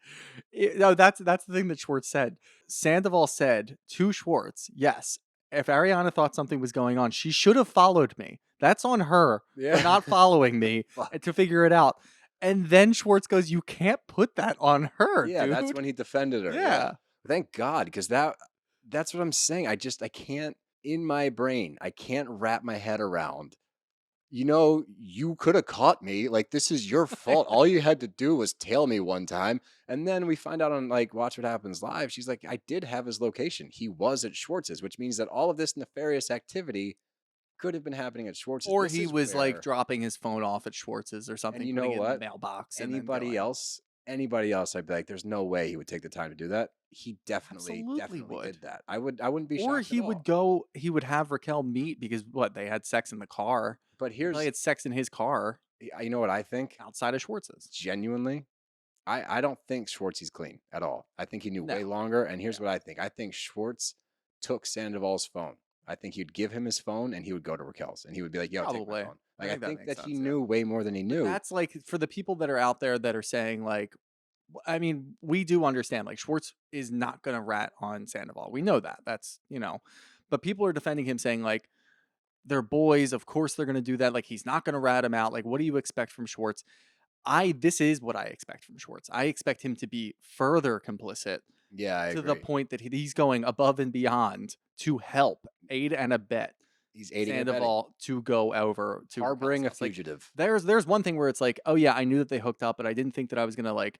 no, that's the thing that Schwartz said. Sandoval said to Schwartz, yes, if Ariana thought something was going on, she should have followed me. That's on her for not following me and to figure it out. And then Schwartz goes, you can't put that on her, Yeah, dude. that's when he defended her. Yeah. Thank God, because that's what I'm saying. I can't, in my brain, I can't wrap my head around. You could have caught me. Like, this is your fault. All you had to do was tail me one time. And then we find out on, like, Watch What Happens Live. She's like, I did have his location. He was at Schwartz's, which means that all of this nefarious activity could have been happening at Schwartz's. Or This he is was like where- dropping his phone off at Schwartz's or something, you putting know it in what? the mailbox. And then Anybody going. else, I'd be like, there's no way he would take the time to do that. He definitely would. did that. I wouldn't be shocked. Or he at would all. he would have Raquel meet because they had sex in the car. But He here's, probably had sex in his car you know what I think? outside of Schwartz's. Genuinely, I don't think Schwartz clean at all. I think he knew way No. longer. And here's what I think. I think Schwartz took Sandoval's phone. I think he'd give him his phone and he would go to Raquel's and he would be like, yo, take my Probably. phone. I Like, I think that think makes that he sense, yeah. knew way more than he knew. That's like for the people that are out there that are saying like, I mean, we do understand like Schwartz is not going to rat on Sandoval. We know that. That's, but people are defending him saying like, they're boys. Of course they're going to do that. Like, he's not going to rat him out. Like, what do you expect from Schwartz? This is what I expect from Schwartz. I expect him to be further complicit Yeah, I to agree. the point that he's going above and beyond to help, aid and abet He's aiding and abetting. Sandoval to go over to Harboring a Raquel's house. Like, fugitive. there's one thing where it's like, oh yeah, I knew that they hooked up, but I didn't think that I was gonna like.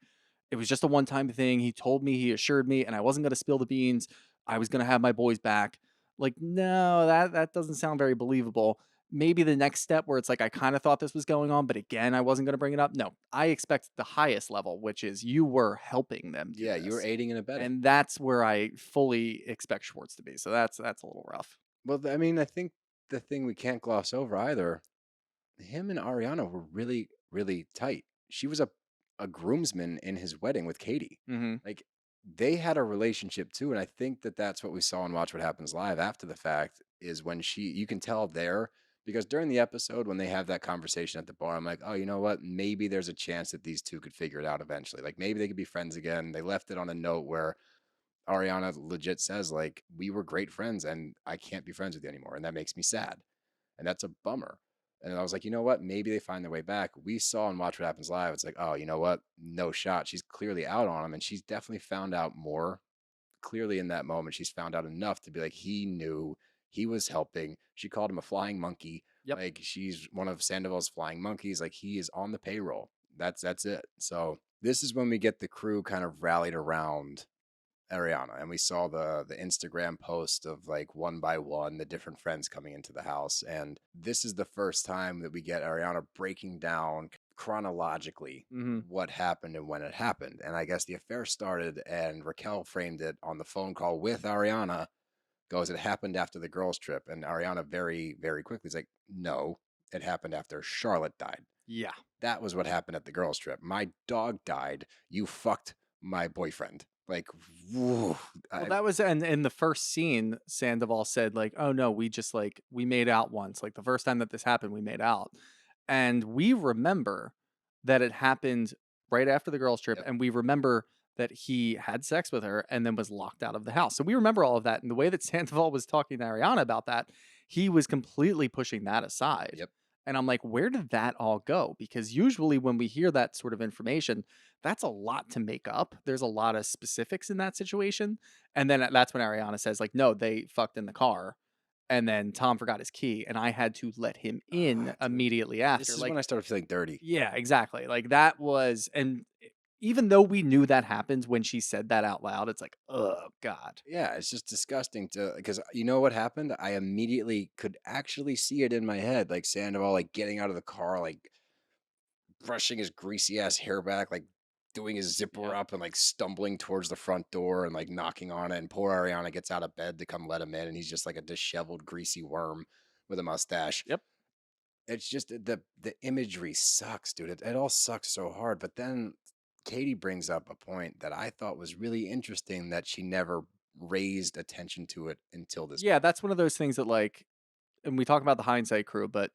It was just a one-time thing. He told me, he assured me, and I wasn't gonna spill the beans. I was gonna have my boys back. Like, no, that doesn't sound very believable. Maybe the next step where it's like I kind of thought this was going on, but again, I wasn't gonna bring it up. No, I expect the highest level, which is you were helping them. Do Yeah, you were this. aiding and abetting. And that's where I fully expect Schwartz to be. So that's a little rough. Well, I mean, I think the thing we can't gloss over either, him and Ariana were really, really tight. She was a groomsman in his wedding with Katie. Mm-hmm. Like, they had a relationship too. And I think that that's what we saw in Watch What Happens Live after the fact is when you can tell there, because during the episode, when they have that conversation at the bar, I'm like, oh, you know what? Maybe there's a chance that these two could figure it out eventually. Like, maybe they could be friends again. They left it on a note where Ariana legit says, like, we were great friends and I can't be friends with you anymore. And that makes me sad. And that's a bummer. And I was like, you know what? Maybe they find their way back. We saw and Watch What Happens Live. It's like, oh, you know what? No shot. She's clearly out on him. And she's definitely found out more. Clearly in that moment, she's found out enough to be like, he knew he was helping. She called him a flying monkey. Yep. Like, she's one of Sandoval's flying monkeys. Like, he is on the payroll. That's it. So this is when we get the crew kind of rallied around Ariana, and we saw the Instagram post of like one by one the different friends coming into the house, and this is the first time that we get Ariana breaking down chronologically what happened and when it happened. And I guess the affair started, and Raquel framed it on the phone call with Ariana, goes, it happened after the girls trip, and Ariana very, very quickly is like, no, it happened after Charlotte died. Yeah. That was what happened at the girls trip. My dog died. You fucked my boyfriend. Like, whoa. Well, that was, and in the first scene, Sandoval said like, oh no, we just like, we made out once. Like the first time that this happened, we made out. And we remember that it happened right after the girls trip. Yep. And we remember that he had sex with her and then was locked out of the house. So we remember all of that. And the way that Sandoval was talking to Ariana about that, he was completely pushing that aside. Yep. And I'm like, where did that all go? Because usually when we hear that sort of information, that's a lot to make up. There's a lot of specifics in that situation. And then that's when Ariana says, like, no, they fucked in the car. And then Tom forgot his key, and I had to let him in immediately after. This is like, when I started feeling dirty. yeah, exactly. Like that was, and even though we knew that happens when she said that out loud, it's like, oh God. Yeah, it's just disgusting because you know what happened? I immediately could actually see it in my head, like Sandoval, like getting out of the car, like brushing his greasy ass hair back, like doing his zipper up and like stumbling towards the front door and like knocking on it. And poor Ariana gets out of bed to come let him in, and he's just like a disheveled, greasy worm with a mustache. Yep. It's just the imagery sucks, dude. It all sucks so hard. But then Katie brings up a point that I thought was really interesting that she never raised attention to it until this. Yeah, that's one of those things that like, and we talk about the hindsight crew, but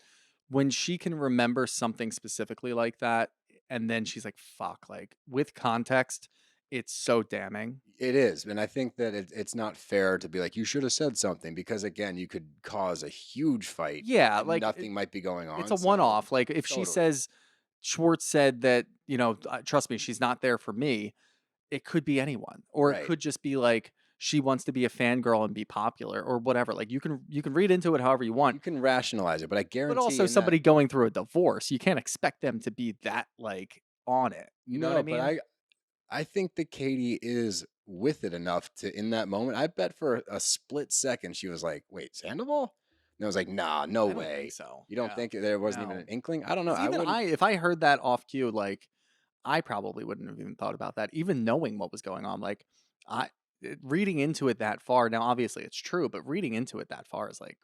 when she can remember something specifically like that, and then she's like, fuck, like with context, it's so damning. It is. And I think that it's not fair to be like, you should have said something because, again, you could cause a huge fight. Yeah, and like nothing might be going on. it's a so- one-off. Like if she Totally. says, Schwartz said that, trust me, she's not there for me. It could be anyone, or Right. it could just be like she wants to be a fangirl and be popular, or whatever. Like you can read into it however you want. You can rationalize it, but I guarantee. But also in somebody that, going through a divorce, you can't expect them to be that like on it. You know what I mean? But I think that Katie is with it enough to, in that moment, I bet for a split second she was like, "Wait, Sandoval?" And I was like, "Nah, no I don't way." think so. You don't Yeah. think there wasn't even No. an inkling? I don't know. 'Cause I even wouldn't. if I heard that off cue, like I probably wouldn't have even thought about that, even knowing what was going on. Like reading into it that far. Now, obviously, it's true, but reading into it that far is like,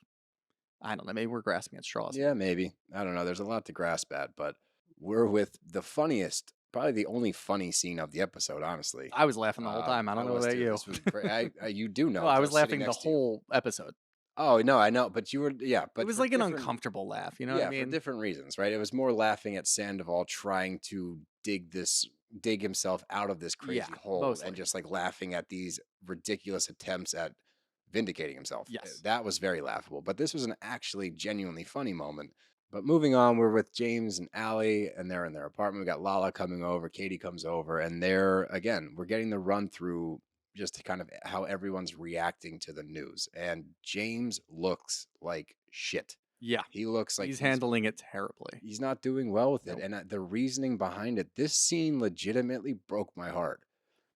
I don't know. Maybe we're grasping at straws. Yeah, maybe. I don't know. There's a lot to grasp at, but we're with the funniest, probably the only funny scene of the episode, honestly. I was laughing the whole time. I don't know was about too. you. This was great. You do know. No, I was sitting laughing the next to you. whole episode. Oh no, I know, but you were but It was for like an different- uncomfortable laugh. You know yeah, what I mean? for different reasons, right? It was more laughing at Sandoval trying to dig himself out of this crazy Yeah, hole, mostly. and just like laughing at these ridiculous attempts at vindicating himself. Yes. That was very laughable. But this was an actually genuinely funny moment. But moving on, we're with James and Allie, and they're in their apartment. We got Lala coming over, Katie comes over, and we're getting the run through just to kind of how everyone's reacting to the news. And James looks like shit. Yeah. He looks like He's handling it terribly. he's not doing well with it. Nope. And the reasoning behind it, this scene legitimately broke my heart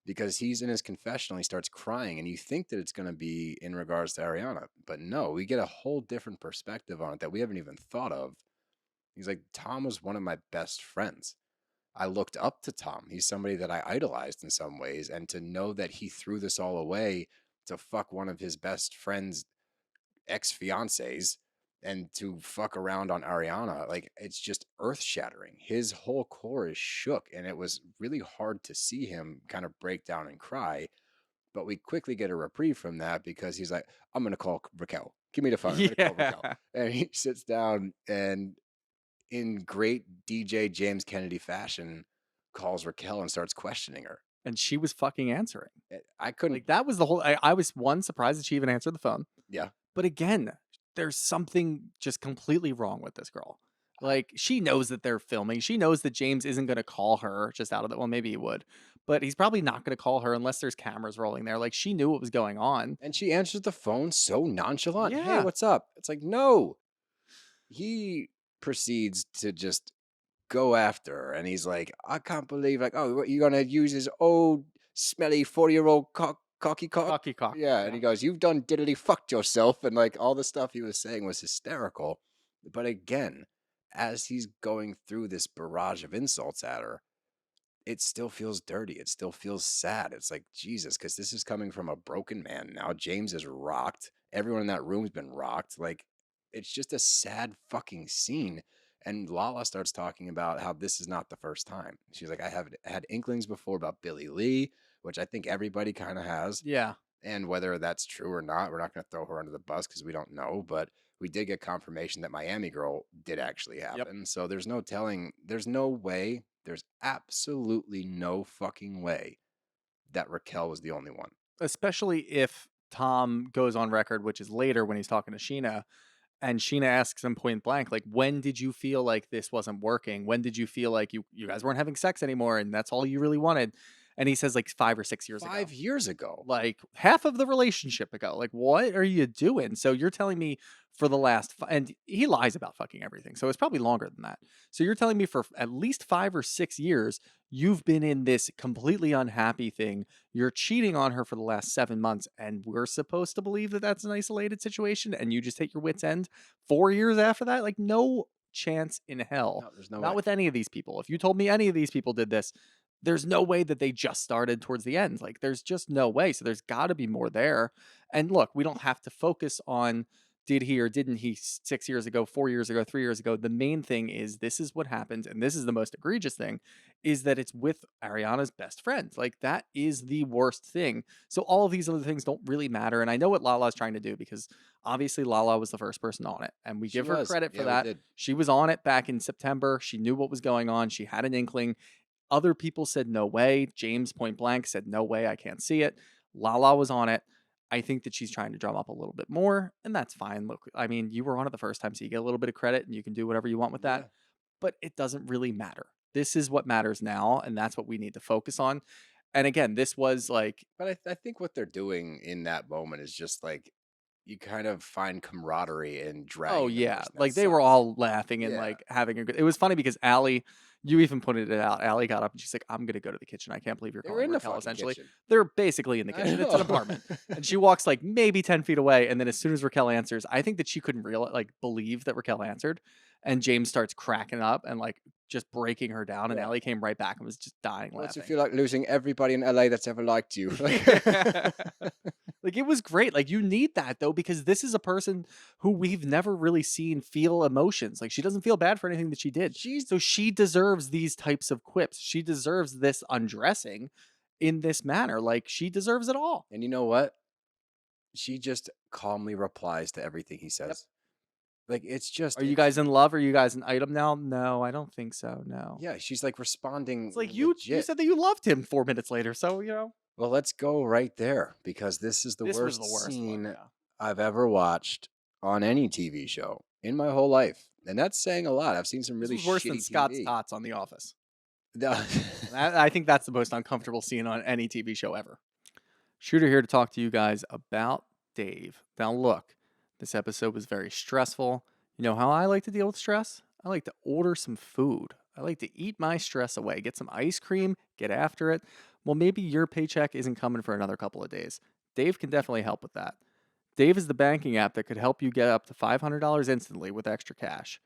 because he's in his confessional. He starts crying, and you think that it's going to be in regards to Ariana. But no, we get a whole different perspective on it that we haven't even thought of. He's like, Tom was one of my best friends. I looked up to Tom. He's somebody that I idolized in some ways. And to know that he threw this all away to fuck one of his best friend's ex-fiancés and to fuck around on Ariana, like, it's just earth-shattering. His whole core is shook, and it was really hard to see him kind of break down and cry. But we quickly get a reprieve from that because he's like, I'm going to call Raquel. Give me the phone. I'm gonna call Raquel. Yeah. And he sits down and, in great DJ James Kennedy fashion, calls Raquel and starts questioning her. And she was fucking answering. I couldn't. Like that was the whole. I was surprised that she even answered the phone. Yeah. But again, there's something just completely wrong with this girl. Like she knows that they're filming. She knows that James isn't going to call her just out of it. Well, maybe he would, but he's probably not going to call her unless there's cameras rolling there. Like she knew what was going on. And she answers the phone so nonchalant. Hey, Yeah. what's up? It's like, no. He proceeds to just go after her. And he's like, I can't believe, like, oh, what, you going to use his old, smelly 40-year-old cocky cock? Cocky cock. Yeah. And he goes, you've done diddly fucked yourself. And like all the stuff he was saying was hysterical. But again, as he's going through this barrage of insults at her, it still feels dirty. It still feels sad. It's like, Jesus, because this is coming from a broken man now. James is rocked. Everyone in that room's been rocked. Like, it's just a sad fucking scene. And Lala starts talking about how this is not the first time. She's like, I have had inklings before about Billy Lee, which I think everybody kind of has. Yeah. And whether that's true or not, we're not going to throw her under the bus because we don't know. But we did get confirmation that Miami Girl did actually happen. So there's no telling. There's no way. There's absolutely no fucking way that Raquel was the only one. Especially if Tom goes on record, which is later when he's talking to Scheana, and Scheana asks him point blank, like, when did you feel like this wasn't working? When did you feel like you guys weren't having sex anymore and that's all you really wanted? And he says like 5 or 6 years ago. 5 years ago. Like half of the relationship ago. Like, what are you doing? So you're telling me for the last, and he lies about fucking everything. So it's probably longer than that. So you're telling me for at least 5 or 6 years, you've been in this completely unhappy thing. You're cheating on her for the last 7 months. And we're supposed to believe that that's an isolated situation. And you just take your wit's end 4 years after that? Like, no chance in hell. No, there's no Not way. with any of these people. If you told me any of these people did this, there's no way that they just started towards the end. Like, there's just no way. So there's got to be more there. And look, we don't have to focus on did he or didn't he 6 years ago, 4 years ago, 3 years ago. The main thing is this is what happened. And this is the most egregious thing is that it's with Ariana's best friend. Like, that is the worst thing. So all of these other things don't really matter. And I know what Lala's trying to do, because obviously Lala was the first person on it, and we She give her was. credit for Yeah, we that. did. She was on it back in September. She knew what was going on. She had an inkling. Other people said no way. James point blank said no way, I can't see it. Lala was on it. I think that she's trying to drum up a little bit more, and that's fine. Look, I mean, you were on it the first time, so you get a little bit of credit, and you can do whatever you want with that. Yeah. But it doesn't really matter. This is what matters now, and that's what we need to focus on. And again, this was like, But I think what they're doing in that moment is just like you kind of find camaraderie in dragging oh the yeah, person that like they were sucks. all laughing and Yeah. like having a good. It was funny because Allie, you even pointed it out. Allie got up and she's like, "I'm gonna go to the kitchen. I can't believe you're They were calling in the Raquel." fucking Essentially, kitchen. they're basically in the I kitchen. It's an know. apartment, and she walks like maybe 10 feet away, and then as soon as Raquel answers, I think that she couldn't believe that Raquel answered, and James starts cracking up and like just breaking her down, and Yeah. Allie came right back and was just dying What's it laughing. feel like losing everybody in LA that's ever liked you? Like, it was great. Like, you need that though, because this is a person who we've never really seen feel emotions. Like, she doesn't feel bad for anything that she did. So she deserves these types of quips. She deserves this undressing in this manner. Like, she deserves it all. And you know what? She just calmly replies to everything he says. Like, it's just. Are you guys in love? Are you guys an item now? No, I don't think so. No. Yeah, she's like responding. It's like you legit. said that you loved him 4 minutes later. So, you know. Well, let's go right there, because this is This was worst the worst one, scene yeah. I've ever watched on any TV show in my whole life. And that's saying a lot. I've seen some really This was worse shitty than Scott's TV. Tots on The Office. The- I think that's the most uncomfortable scene on any TV show ever. Shooter here to talk to you guys about Dave. Now, look, this episode was very stressful. You know how I like to deal with stress? I like to order some food. I like to eat my stress away. Get some ice cream, get after it. Well, maybe your paycheck isn't coming for another couple of days. Dave can definitely help with that. Dave is the banking app that could help you get up to $500 instantly with extra cash.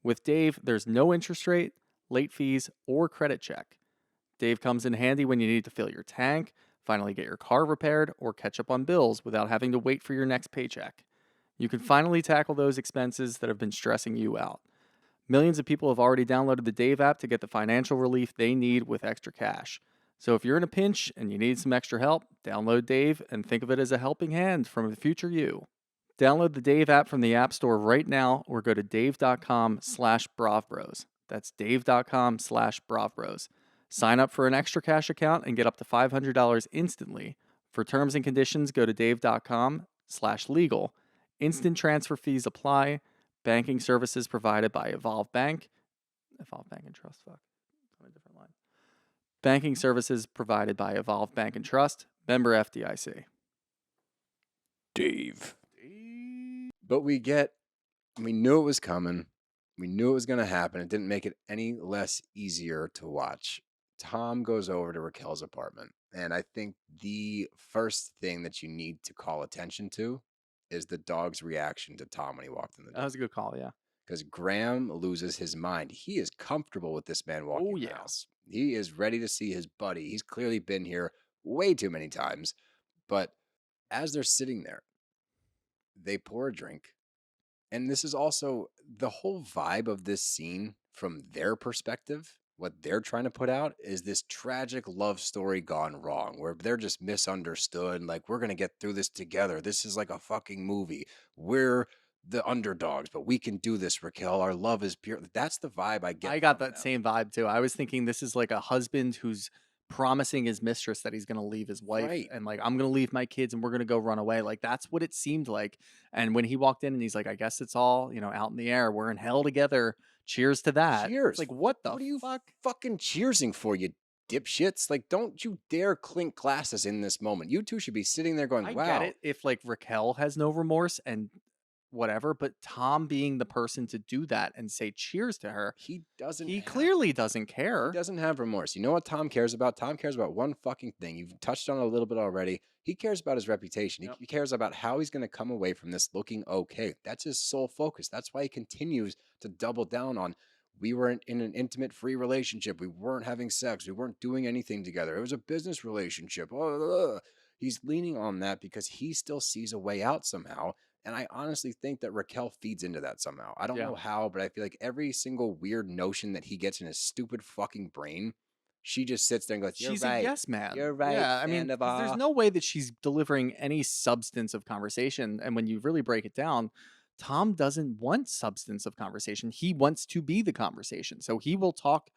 With Dave, there's no interest rate, late fees, or credit check. Dave comes in handy when you need to fill your tank, finally get your car repaired, or catch up on bills without having to wait for your next paycheck. You can finally tackle those expenses that have been stressing you out. Millions of people have already downloaded the Dave app to get the financial relief they need with extra cash. So if you're in a pinch and you need some extra help, download Dave and think of it as a helping hand from a future you. Download the Dave app from the App Store right now or go to dave.com/BravBros. That's dave.com/BravBros. Sign up for an extra cash account and get up to $500 instantly. For terms and conditions, go to dave.com/legal. Instant transfer fees apply. Banking services provided by Evolve Bank. Evolve Bank and Trust, fuck. It's on a different line. Banking services provided by Evolve Bank and Trust. Member FDIC. Dave. But we knew it was coming. We knew it was going to happen. It didn't make it any less easier to watch. Tom goes over to Raquel's apartment. And I think the first thing that you need to call attention to is the dog's reaction to Tom when he walked in the door. That was a good call, yeah. Because Graham loses his mind. He is comfortable with this man walking in the yeah. house. He is ready to see his buddy. He's clearly been here way too many times. But as they're sitting there, they pour a drink. And this is also the whole vibe of this scene from their perspective. What they're trying to put out is this tragic love story gone wrong, where they're just misunderstood. Like, we're going to get through this together. This is like a fucking movie. We're the underdogs, but we can do this, Raquel. Our love is pure. That's the vibe I get. I got from that them. same vibe too. I was thinking this is like a husband who's promising his mistress that he's going to leave his wife Right. and like, I'm going to leave my kids and we're going to go run away. Like, that's what it seemed like. And when he walked in and he's like, I guess it's all, out in the air. We're in hell together. Cheers to that. Cheers. It's like, what the What are you fuck? fucking cheersing for, you dipshits? Like, don't you dare clink glasses in this moment. You two should be sitting there going, I wow. get it if like Raquel has no remorse and whatever, but Tom being the person to do that and say cheers to her, He doesn't. he have- clearly doesn't care. He doesn't have remorse. You know what Tom cares about? Tom cares about one fucking thing. You've touched on it a little bit already. He cares about his reputation. Yep. He cares about how he's going to come away from this looking okay. That's his sole focus. That's why he continues to double down on, we were in an intimate, free relationship. We weren't having sex. We weren't doing anything together. It was a business relationship. He's leaning on that because he still sees a way out somehow. And I honestly think that Raquel feeds into that somehow. I don't know how, but I feel like every single weird notion that he gets in his stupid fucking brain, She just sits there and goes, "You're She's right. a yes man. You're right, Yeah, I mean, 'cause there's Sandoval." no way that she's delivering any substance of conversation. And when you really break it down, Tom doesn't want substance of conversation. He wants to be the conversation. So he will talk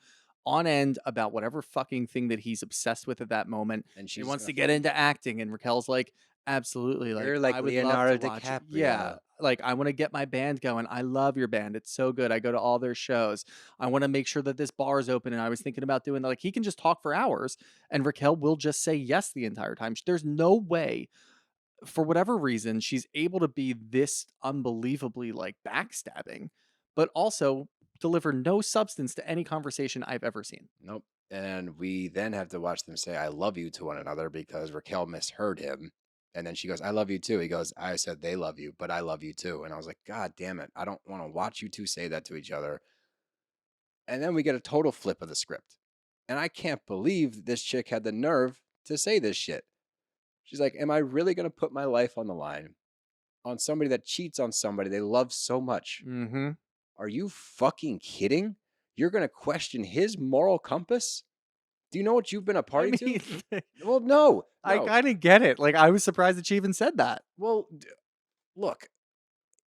on end about whatever fucking thing that he's obsessed with at that moment. And He she's wants gonna to get into acting, and Raquel's like, absolutely, like You're like I would love Leonardo to watch. DiCaprio. Yeah, like I want to get my band going. I love your band. It's so good. I go to all their shows. I want to make sure that this bar is open. And I was thinking about doing that. Like he can just talk for hours, and Raquel will just say yes the entire time. There's no way, for whatever reason, she's able to be this unbelievably like backstabbing, but also deliver no substance to any conversation I've ever seen. Nope. And we then have to watch them say "I love you" to one another because Raquel misheard him. And then she goes, "I love you too." He goes, "I said they love you, but I love you too." And I was like, God damn it. I don't want to watch you two say that to each other. And then we get a total flip of the script. And I can't believe this chick had the nerve to say this shit. She's like, "Am I really going to put my life on the line on somebody that cheats on somebody they love so much? Mm-hmm. Are you fucking kidding? You're going to question his moral compass? Do you know what you've been a party to?" Well, no. I kind of get it. Like I was surprised that she even said that. Well, look,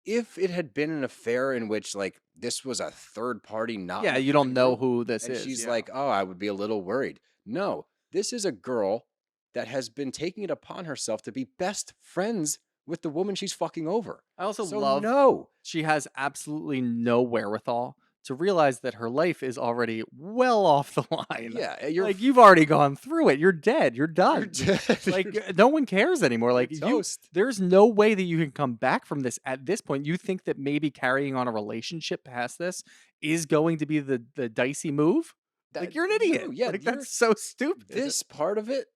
if it had been an affair in which like this was a third party, not Yeah, in the you don't friend know group, who this and is. she's yeah. like, "Oh, I would be a little worried." No, this is a girl that has been taking it upon herself to be best friends with the woman she's fucking over. I also So love no. she has absolutely no wherewithal to realize that her life is already well off the line. Yeah, you're Like you've already gone through it. You're dead. You're done. dead. Like no one cares anymore. Like You're toast. there's no way that you can come back from this at this point. You think that maybe carrying on a relationship past this is going to be the dicey move? Like you're an idiot. No, yeah, like you're- that's so stupid. this part of it,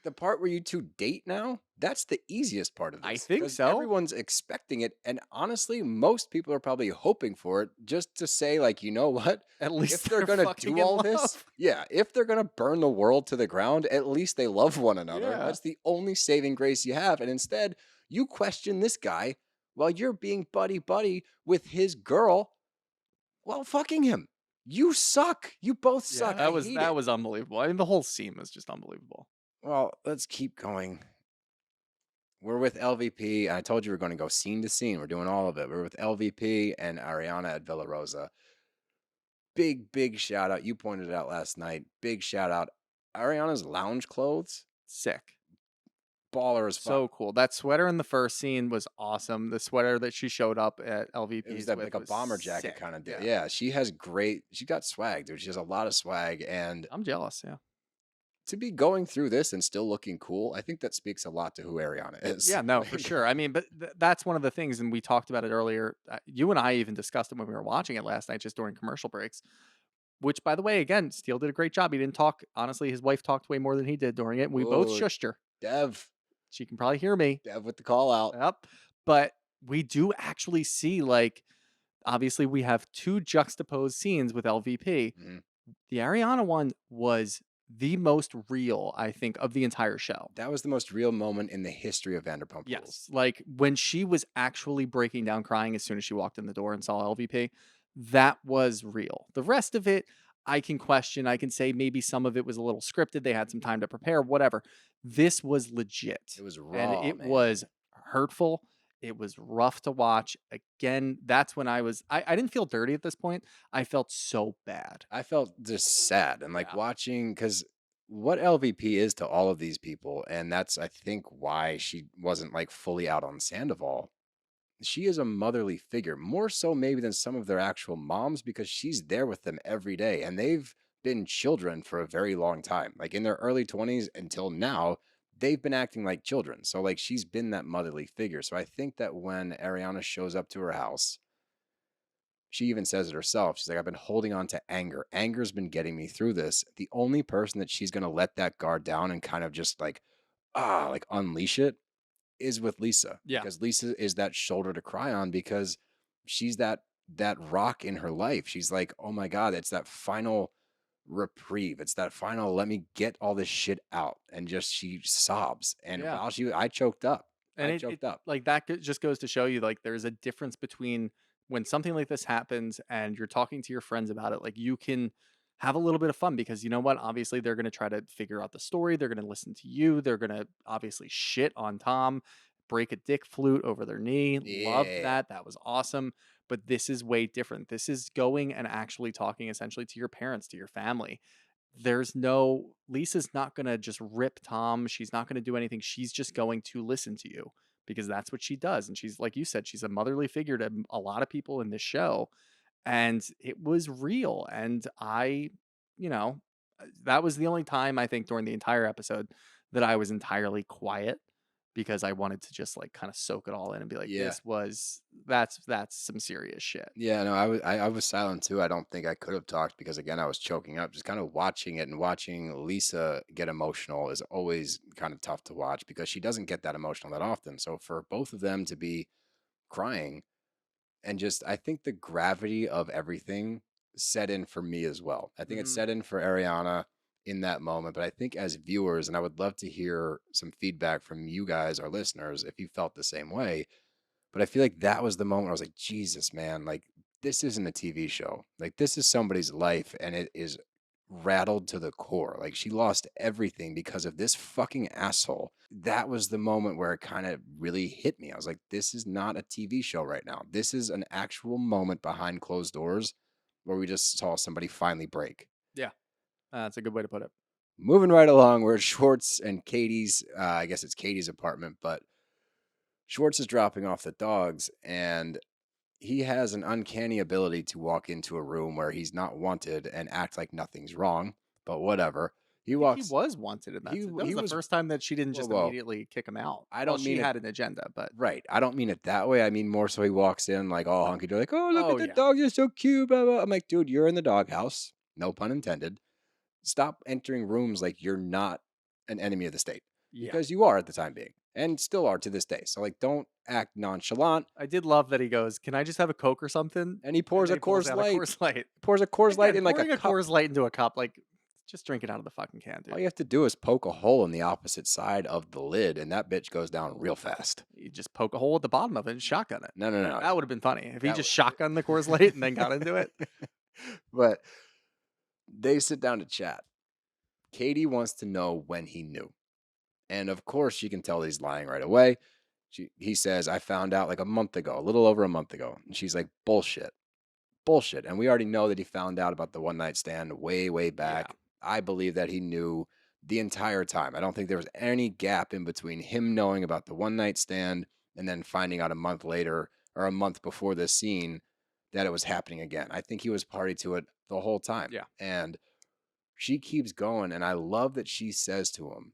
the part where you two date now, that's the easiest part of this. I think 'cause so. Everyone's expecting it, and honestly, most people are probably hoping for it just to say, like, you know what? At least If they're gonna fucking do in all this, love. yeah, if they're gonna burn the world to the ground, at least they love one another. Yeah. That's the only saving grace you have. And instead, you question this guy while you're being buddy buddy with his girl while fucking him. You suck. You both Yeah, suck. that I was hate that it. was unbelievable. I mean, the whole scene was just unbelievable. Well, let's keep going. We're with LVP. I told you we're going to go scene to scene. We're doing all of it. We're with LVP and Ariana at Villa Rosa. Big shout out. You pointed it out last night. Big shout out. Ariana's lounge clothes, Sick. baller as fuck. So cool. That sweater in the first scene was awesome. The sweater that she showed up at It LVP's was that, with like a was bomber jacket sick. kind of deal. Yeah, she has great. She got swag, dude. She has a lot of swag, and I'm jealous. Yeah. to be going through this and still looking cool, I think that speaks a lot to who Ariana is. Yeah, no, for sure. I mean, but that's one of the things, and we talked about it earlier. You and I even discussed it when we were watching it last night, just during commercial breaks. Which, by the way, again, Steele did a great job. He didn't talk. Honestly, his wife talked way more than he did during it. We both Ooh. shushed her. Dev She can probably hear me. with the call out. Yep. But we do actually see, like, obviously, we have two juxtaposed scenes with LVP. Mhm. The Ariana one was the most real, I think, of the entire show. That was the most real moment in the history of Vanderpump Rules. Yes. Like when she was actually breaking down crying as soon as she walked in the door and saw LVP, that was real. The rest of it, I can question. I can say maybe some of it was a little scripted. They had some time to prepare, whatever. This was legit. It was raw, And it man. was hurtful. It was rough to watch. Again, that's when I didn't feel dirty at this point. I felt so bad. I felt just sad and like Yeah. watching, because what LVP is to all of these people, and that's I think why she wasn't like fully out on Sandoval. She is a motherly figure, more so maybe than some of their actual moms, because she's there with them every day, and they've been children for a very long time. Like in their early 20s until now, they've been acting like children. So like she's been that motherly figure. So I think that when Ariana shows up to her house, she even says it herself. She's like, "I've been holding on to anger. Anger's been getting me through this." The only person that she's going to let that guard down and kind of just like unleash it is with Lisa. Yeah. Because Lisa is that shoulder to cry on, because she's that rock in her life. She's like, "Oh my God, it's that final reprieve. It's that final, let me get all this shit out." And just she sobs. And Yeah. while I choked up. And I it choked up. like that just goes to show you, like, there's a difference between when something like this happens and you're talking to your friends about it. Like, you can have a little bit of fun because you know what? Obviously, they're going to try to figure out the story. They're going to listen to you. They're going to obviously shit on Tom, break a dick flute over their knee. Loved Yeah. that. That was awesome. But this is way different. This is going and actually talking essentially to your parents, to your family. Lisa's not going to just rip Tom. She's not going to do anything. She's just going to listen to you because that's what she does. And she's, like you said, she's a motherly figure to a lot of people in this show. And it was real. And that was the only time I think during the entire episode that I was entirely quiet because I wanted to just like kind of soak it all in and be like, Yeah. that's some serious shit. Yeah, no, I was silent too. I don't think I could have talked because again, I was choking up. Just kind of watching it and watching Lisa get emotional is always kind of tough to watch because she doesn't get that emotional that often. So for both of them to be crying and just I think the gravity of everything set in for me as well. I think it set in for Ariana in that moment, but I think as viewers, and I would love to hear some feedback from you guys, our listeners, if you felt the same way. But I feel like that was the moment I was like, Jesus, man, like this isn't a TV show. Like this is somebody's life and it is rattled to the core. Like she lost everything because of this fucking asshole. That was the moment where it kind of really hit me. I was like, this is not a TV show right now. This is an actual moment behind closed doors where we just saw somebody finally break. Yeah. That's a good way to put it. Moving right along, we're at Schwartz and Katie's, I guess it's Katie's apartment, but Schwartz is dropping off the dogs and he has an uncanny ability to walk into a room where he's not wanted and act like nothing's wrong, but whatever. He He walks. was wanted in that. he- That was he the was- first time that she didn't Whoa, just whoa. immediately kick him out. I don't she mean it- had an agenda, but Right. I don't mean it that way. I mean more so he walks in like all hunky dory, like, oh, look Oh, at the yeah. dogs. You're so cute. Blah, blah. I'm like, dude, you're in the doghouse. No pun intended. Stop entering rooms like you're not an enemy of the state. yeah. Because you are at the time being and still are to this day. So, like, don't act nonchalant. I did love that he goes, "Can I just have a Coke or something?" And he pours then a he pulls Coors out Light. Coors Light. Pours a Coors Light Again, in like pouring a cup. Coors Light into a cup, like just drink it out of the fucking can, dude. All you have to do is poke a hole in the opposite side of the lid, and that bitch goes down real fast. You just poke a hole at the bottom of it and shotgun it. No. That would have been funny if he That just shotgunned the Coors Light and then got into it. But they sit down to chat. Katie wants to know when he knew. And of course, she can tell he's lying right away. He says, I found out like a month ago, a little over a month ago. And she's like, bullshit. Bullshit. And we already know that he found out about the one night stand way, way back. Yeah. I believe that he knew the entire time. I don't think there was any gap in between him knowing about the one night stand and then finding out a month later or a month before this scene that it was happening again. I think he was party to it the whole time. Yeah. And she keeps going. And I love that she says to him,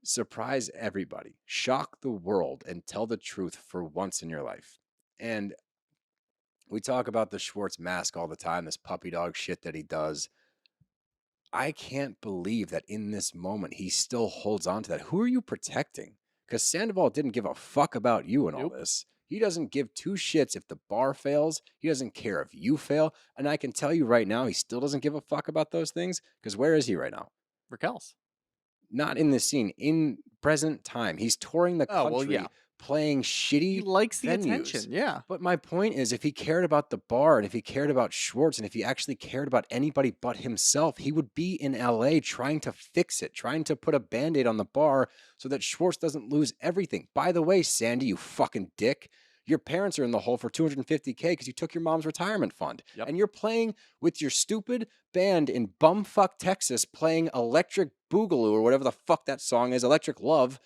surprise everybody, shock the world, and tell the truth for once in your life. And we talk about the Schwartz mask all the time, this puppy dog shit that he does. I can't believe that in this moment, he still holds on to that. Who are you protecting? Because Sandoval didn't give a fuck about you and all this. He doesn't give two shits if the bar fails. He doesn't care if you fail. And I can tell you right now, he still doesn't give a fuck about those things. Because where is he right now? Raquel's. Not in this scene. In present time. He's touring the country, playing shitty He likes the venues. attention. Yeah. But my point is, if he cared about the bar and if he cared about Schwartz and if he actually cared about anybody but himself, he would be in LA trying to fix it, trying to put a Band-Aid on the bar so that Schwartz doesn't lose everything. By the way, Sandy, you fucking dick, your parents are in the hole for $250K because you took your mom's retirement fund. Yep. And you're playing with your stupid band in bumfuck Texas playing Electric Boogaloo or whatever the fuck that song is, Electric Love,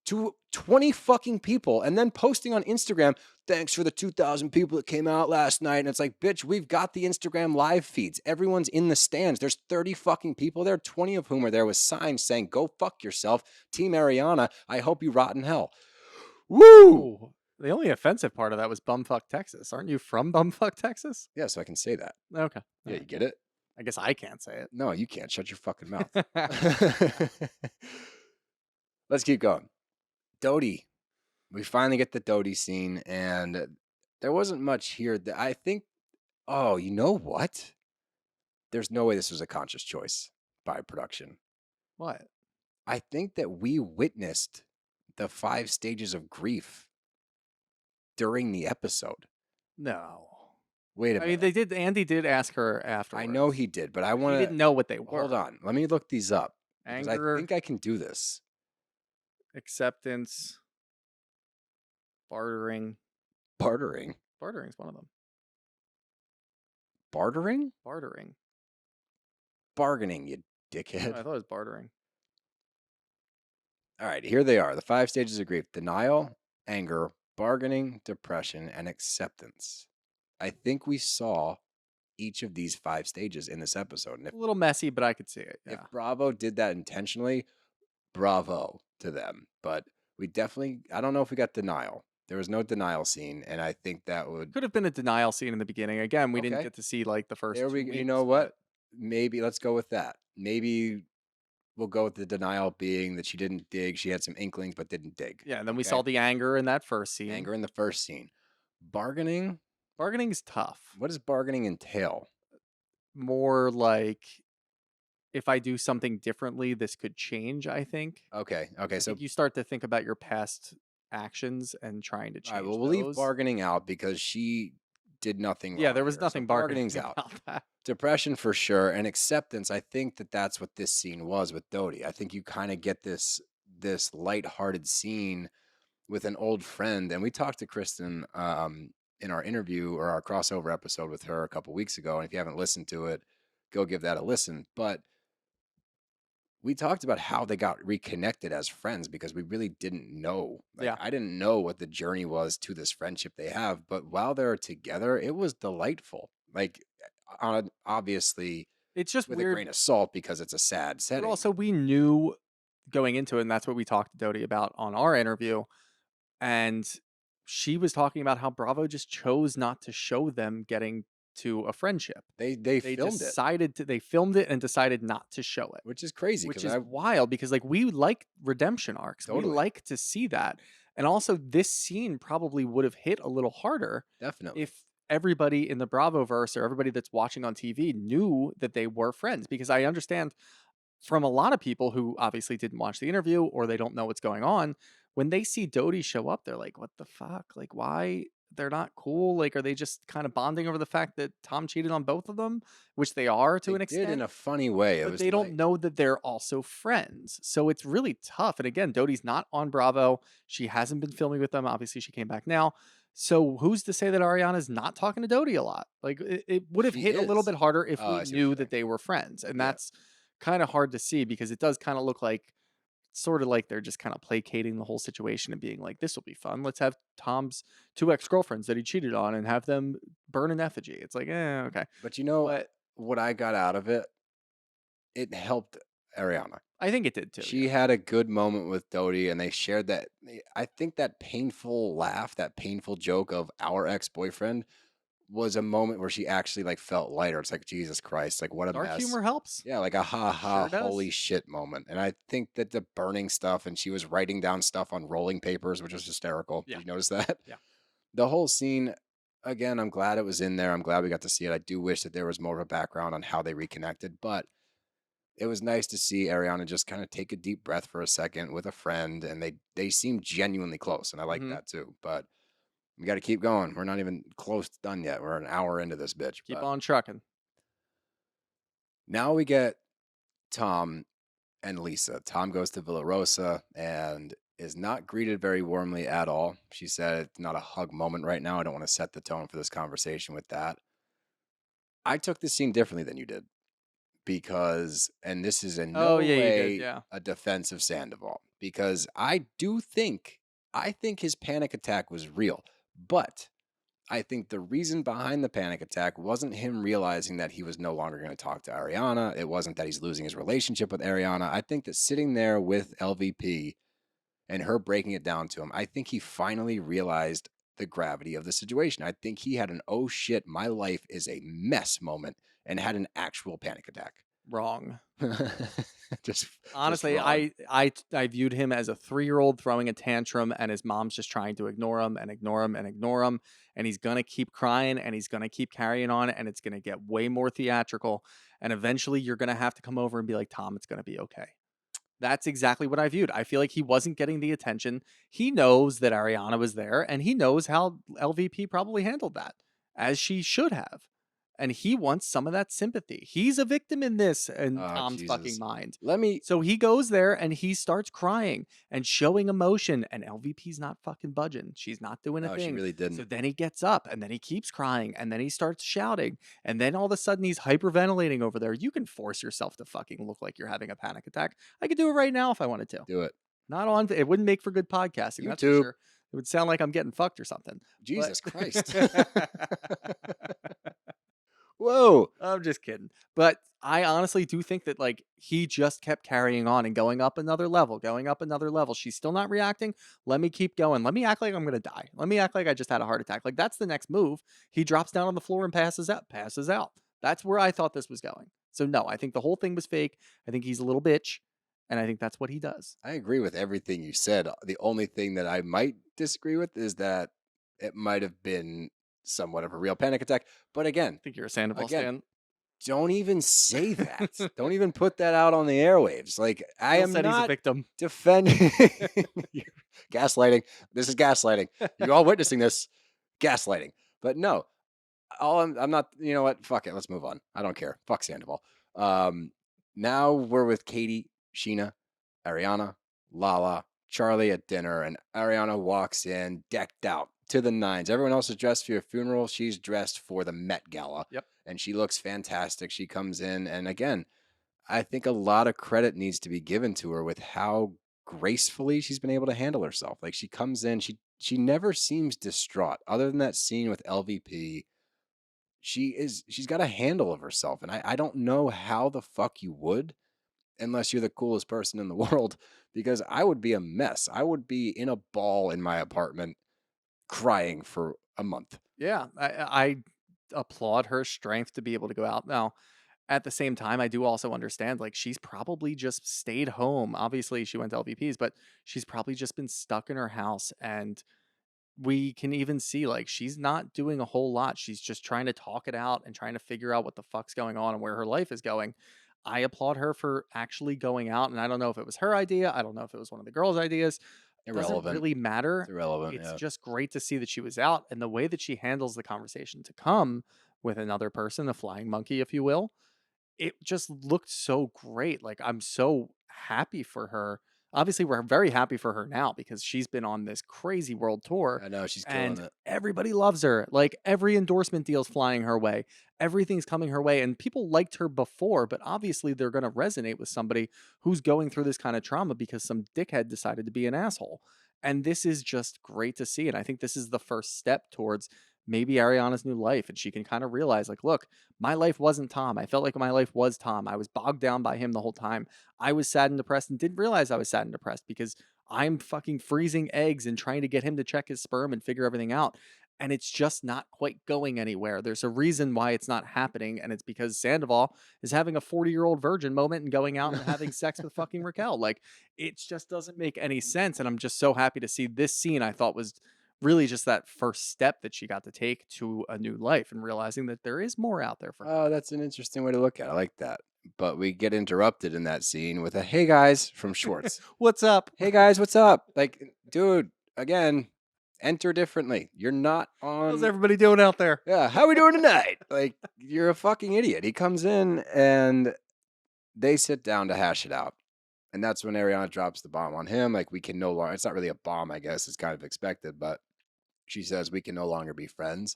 to 20 fucking people and then posting on Instagram, thanks for the 2,000 people that came out last night. And it's like, bitch, we've got the Instagram live feeds. Everyone's in the stands. There's 30 fucking people there, 20 of whom are there with signs saying, go fuck yourself. Team Ariana, I hope you rot in hell. Woo! Ooh. The only offensive part of that was bumfuck Texas. Aren't you from bumfuck Texas? Yeah, so I can say that. Okay. Yeah, you get it? I guess I can't say it. No, you can't. Shut your fucking mouth. Let's keep going. Doute. We finally get the Doute scene, and there wasn't much here that I think, oh, you know what? There's no way this was a conscious choice by production. What? I think that we witnessed the 5 stages of grief during the episode. No. Wait a I minute. mean, Andy did ask her afterwards. I know he did, but I He want didn't know what they were. Hold on. Let me look these up because I Anger, think I can do this. acceptance, bartering. Bartering. Bartering's one of them. Bartering? Bartering. Bargaining, you Oh, dickhead. I thought it was bartering. All right, here they are. The 5 stages of grief: denial, anger, bargaining, depression, and acceptance. I think we saw each of these 5 stages in this episode. And A little messy, but I could see it. if Yeah. Bravo did that intentionally, bravo to them. But we definitely, I don't know if we got denial. There was no denial scene, and I think that would. Could have been a denial scene in the beginning. Again, we didn't Okay. get to see like the first There 2 we weeks. You know what? Maybe let's go with that. Maybe we'll go with the denial being that she didn't dig. She had some inklings, but didn't dig. Yeah, and then we Okay? saw the anger in that first scene. Anger in the first scene. Bargaining. Bargaining's tough. What does bargaining entail? More like if I do something differently, this could change, I think. Okay. I So think you start to think about your past actions and trying to all change right, well, we'll leave those. bargaining out because she did nothing Yeah, wrong there was here. nothing So bargaining bargaining's out. about that. Depression for sure, and acceptance. I think that that's what this scene was with Doute. I think you kind of get this lighthearted scene with an old friend, and we talked to Kristen in our interview or our crossover episode with her a couple weeks ago. And if you haven't listened to it, go give that a listen. But we talked about how they got reconnected as friends because we really didn't know. Like, Yeah. I didn't know what the journey was to this friendship they have. But while they're together, it was delightful. Like, obviously, It's just with weird. a grain of salt because it's a sad But setting. also, we knew going into it, and that's what we talked to Doute about on our interview. And she was talking about how Bravo just chose not to show them getting to a friendship. They They filmed it, decided to. They filmed it and decided not to show it, which is crazy. which Because is wild because like we like redemption arcs. We Totally. like to see that. And also, this scene probably would have hit a little harder definitely. if everybody in the Bravo verse or everybody that's watching on TV knew that they were friends. Because I understand from a lot of people who obviously didn't watch the interview or they don't know what's going on, when they see Doute show up, they're like, what the fuck? Like, why? They're not cool. Like, are they just kind of bonding over the fact that Tom cheated on both of them? Which they are to They an extent. did in a funny way. It But was they don't like- know that they're also friends. So it's really tough. And again, Doute's not on Bravo. She hasn't been filming with them. Obviously, she came back now. So who's to say that Ariana's not talking to Doute a lot? Like, it would have She hit a little is. bit harder if Oh, I we see what knew you're that saying. they were friends. And Yeah. that's kind of hard to see because it does kind of look like sort of like they're just kind of placating the whole situation and being like, this will be fun. Let's have Tom's 2 ex-girlfriends that he cheated on and have them burn an effigy. It's like, okay. But you know But what I got out of it? It helped Ariana. I think it did too. She had a good moment with Doute, and they shared that. I think that painful laugh, that painful joke of our ex-boyfriend, was a moment where she actually like felt lighter. It's like, Jesus Christ, like what a Dark mess. humor helps. Yeah, like a ha ha, Sure does. holy shit moment. And I think that the burning stuff, and she was writing down stuff on rolling papers, which was hysterical. Yeah. Did you notice that? Yeah. The whole scene, again, I'm glad it was in there. I'm glad we got to see it. I do wish that there was more of a background on how they reconnected, but it was nice to see Ariana just kind of take a deep breath for a second with a friend, and they seemed genuinely close, and I like Mhm. that too. But we got to keep going. We're not even close to done yet. We're an hour into this bitch. Keep but on trucking. now we get Tom and Lisa. Tom goes to Villa Rosa and is not greeted very warmly at all. She said it's not a hug moment right now. I don't want to set the tone for this conversation with that. I took this scene differently than you did because, and this is in no Oh, yeah, you did, way yeah. a defense of Sandoval, because I think his panic attack was real, but I think the reason behind the panic attack wasn't him realizing that he was no longer going to talk to Ariana. It wasn't that he's losing his relationship with Ariana. I think that sitting there with LVP and her breaking it down to him, I think he finally realized the gravity of the situation. I think he had an oh shit, my life is a mess moment and had an actual panic attack. Wrong. just Honestly, wrong. I viewed him as a 3-year-old throwing a tantrum and his mom's just trying to ignore him and ignore him and ignore him. And he's going to keep crying and he's going to keep carrying on and it's going to get way more theatrical. And eventually you're going to have to come over and be like, Tom, it's going to be okay. That's exactly what I viewed. I feel like he wasn't getting the attention. He knows that Ariana was there and he knows how LVP probably handled that. as she should have. And he wants some of that sympathy. He's a victim in this, in Oh, Tom's fucking Jesus. mind. Let me. So he goes there and he starts crying and showing emotion, and LVP's not fucking budging. She's not doing a No, thing. she really didn't. So then he gets up and then he keeps crying and then he starts shouting. And then all of a sudden he's hyperventilating over there. You can force yourself to fucking look like you're having a panic attack. I could do it right now if I wanted to. Do it. Not on, it wouldn't make for good podcasting. That's for YouTube. sure. It would sound like I'm getting fucked or something. Jesus But- Christ. Whoa. I'm just kidding. But I honestly do think that like he just kept carrying on and going up another level, going up another level. She's still not reacting. Let me keep going. Let me act like I'm going to die. Let me act like I just had a heart attack. Like that's the next move. He drops down on the floor and passes out. That's where I thought this was going. So no, I think the whole thing was fake. I think he's a little bitch. And I think that's what he does. I agree with everything you said. The only thing that I might disagree with is that it might have been somewhat of a real panic attack. But again, I think you're a Sandoval Again, stan. don't even say that. Don't even put that out on the airwaves. Like I Bill am said he's a not victim. defending gaslighting. This is gaslighting. You're all witnessing this gaslighting. But no, I'm not. You know what? Fuck it. Let's move on. I don't care. Fuck Sandoval. Now we're with Katie, Scheana, Ariana, Lala, Charlie at dinner, and Ariana walks in decked out to the nines. Everyone else is dressed for your funeral. She's dressed for the Met Gala. Yep. And she looks fantastic. She comes in, and again, I think a lot of credit needs to be given to her with how gracefully she's been able to handle herself. Like she comes in, she never seems distraught. Other than that scene with LVP, she's got a handle of herself. And I don't know how the fuck you would, unless you're the coolest person in the world, because I would be a mess. I would be in a ball in my apartment crying for a month. Yeah, I applaud her strength to be able to go out. Now, at the same time, I do also understand like she's probably just stayed home. Obviously, she went to LVP's, but she's probably just been stuck in her house. And we can even see like she's not doing a whole lot. She's just trying to talk it out and trying to figure out what the fuck's going on and where her life is going. I applaud her for actually going out. And I don't know if it was her idea. I don't know if it was one of the girls' ideas. Doesn't Irrelevant. really matter. It's irrelevant. It's Yeah. just great to see that she was out, and the way that she handles the conversation to come with another person, a flying monkey, if you will, it just looked so great. Like I'm so happy for her. Obviously, we're very happy for her now because she's been on this crazy world tour. I know she's killing And it. everybody loves her. Like every endorsement deal's flying her way. Everything's coming her way. And people liked her before, but obviously they're going to resonate with somebody who's going through this kind of trauma because some dickhead decided to be an asshole. And this is just great to see. And I think this is the first step towards maybe Ariana's new life. And she can kind of realize, like, look, my life wasn't Tom. I felt like my life was Tom. I was bogged down by him the whole time. I was sad and depressed and didn't realize I was sad and depressed because I'm fucking freezing eggs and trying to get him to check his sperm and figure everything out. And it's just not quite going anywhere. There's a reason why it's not happening. And it's because Sandoval is having a 40-year-old virgin moment and going out and having sex with fucking Raquel. Like, it just doesn't make any sense. And I'm just so happy to see this scene. I thought was really just that first step that she got to take to a new life and realizing that there is more out there for her. Oh, that's an interesting way to look at it. I like that. But we get interrupted in that scene with a "Hey guys" from Schwartz. What's up? Hey guys, what's up? Like, dude, again, enter differently. You're not on. How's everybody doing out there? Yeah, how we doing tonight? Like, you're a fucking idiot. He comes in and they sit down to hash it out. And that's when Ariana drops the bomb on him. Like, we can no longer, it's not really a bomb, I guess. It's kind of expected, but she says we can no longer be friends.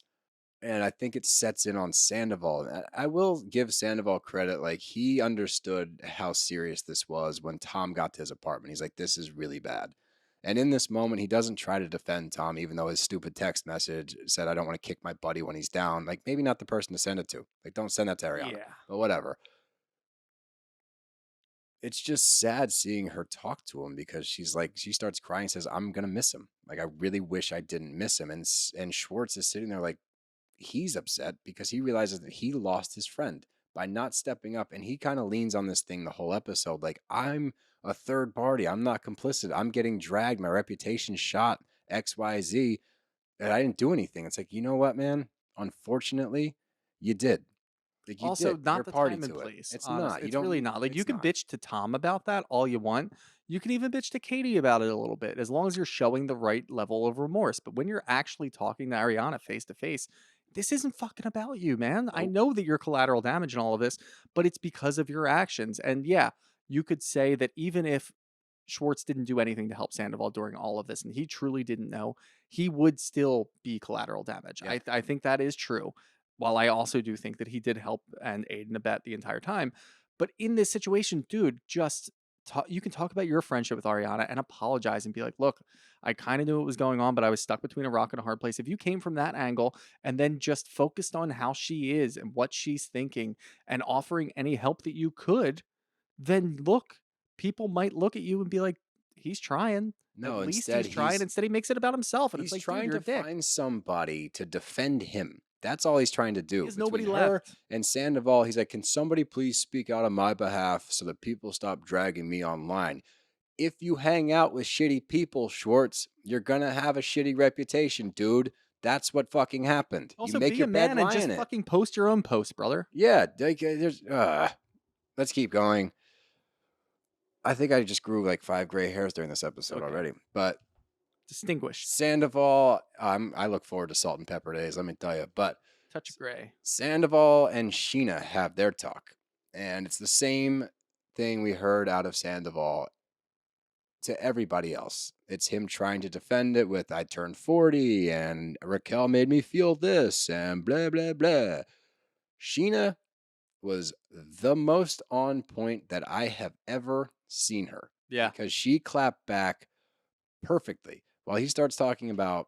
And I think it sets in on Sandoval. I will give Sandoval credit. Like, he understood how serious this was when Tom got to his apartment. He's like, this is really bad. And in this moment, he doesn't try to defend Tom, even though his stupid text message said, I don't want to kick my buddy when he's down. Like, maybe not the person to send it to. Like, don't send that to Ariana. Yeah. But whatever. It's just sad seeing her talk to him because she's like, she starts crying and says, I'm going to miss him. Like, I really wish I didn't miss him. And Schwartz is sitting there like, he's upset because he realizes that he lost his friend by not stepping up. And he kind of leans on this thing the whole episode. Like, I'm a third party. I'm not complicit. I'm getting dragged. My reputation shot XYZ. And I didn't do anything. It's like, you know what, man? Unfortunately, you did. Like, you Also, did. not You're the party time and to it. place. It's honest. not. You It's don't. really not. Like, you It's can not. bitch to Tom about that all you want. You can even bitch to Katie about it a little bit, as long as you're showing the right level of remorse. But when you're actually talking to Ariana face to face, this isn't fucking about you, man. I Nope. know that you're collateral damage and all of this, but it's because of your actions. And yeah, you could say that even if Schwartz didn't do anything to help Sandoval during all of this, and he truly didn't know, he would still be collateral damage. Yeah. I think that is true. While I also do think that he did help and aid and abet the entire time. But in this situation, dude, just you can talk about your friendship with Ariana and apologize and be like, look, I kind of knew what was going on, but I was stuck between a rock and a hard place. If you came from that angle and then just focused on how she is and what she's thinking and offering any help that you could, then look, people might look at you and be like, he's trying. No, At least instead he's trying. Instead, he makes it about himself. And he's it's like, trying dude, you're to a dick. find somebody to defend him. That's all he's trying to do. Because nobody Between her left. and Sandoval, he's like, can somebody please speak out on my behalf so that people stop dragging me online? If you hang out with shitty people, Schwartz, you're going to have a shitty reputation, dude. That's what fucking happened. Also, you make be your a bed, man and lie just in it. fucking post your own post, brother. Yeah, let's keep going. I think I just grew like 5 gray hairs during this episode already. But Distinguished. Sandoval, I look forward to salt and pepper days, let me tell you. But Touch of gray. Sandoval and Scheana have their talk. And it's the same thing we heard out of Sandoval to everybody else. It's him trying to defend it with, I turned 40 and Raquel made me feel this and blah, blah, blah. Scheana was the most on point that I have ever seen her. Yeah. Because she clapped back perfectly. While he starts talking about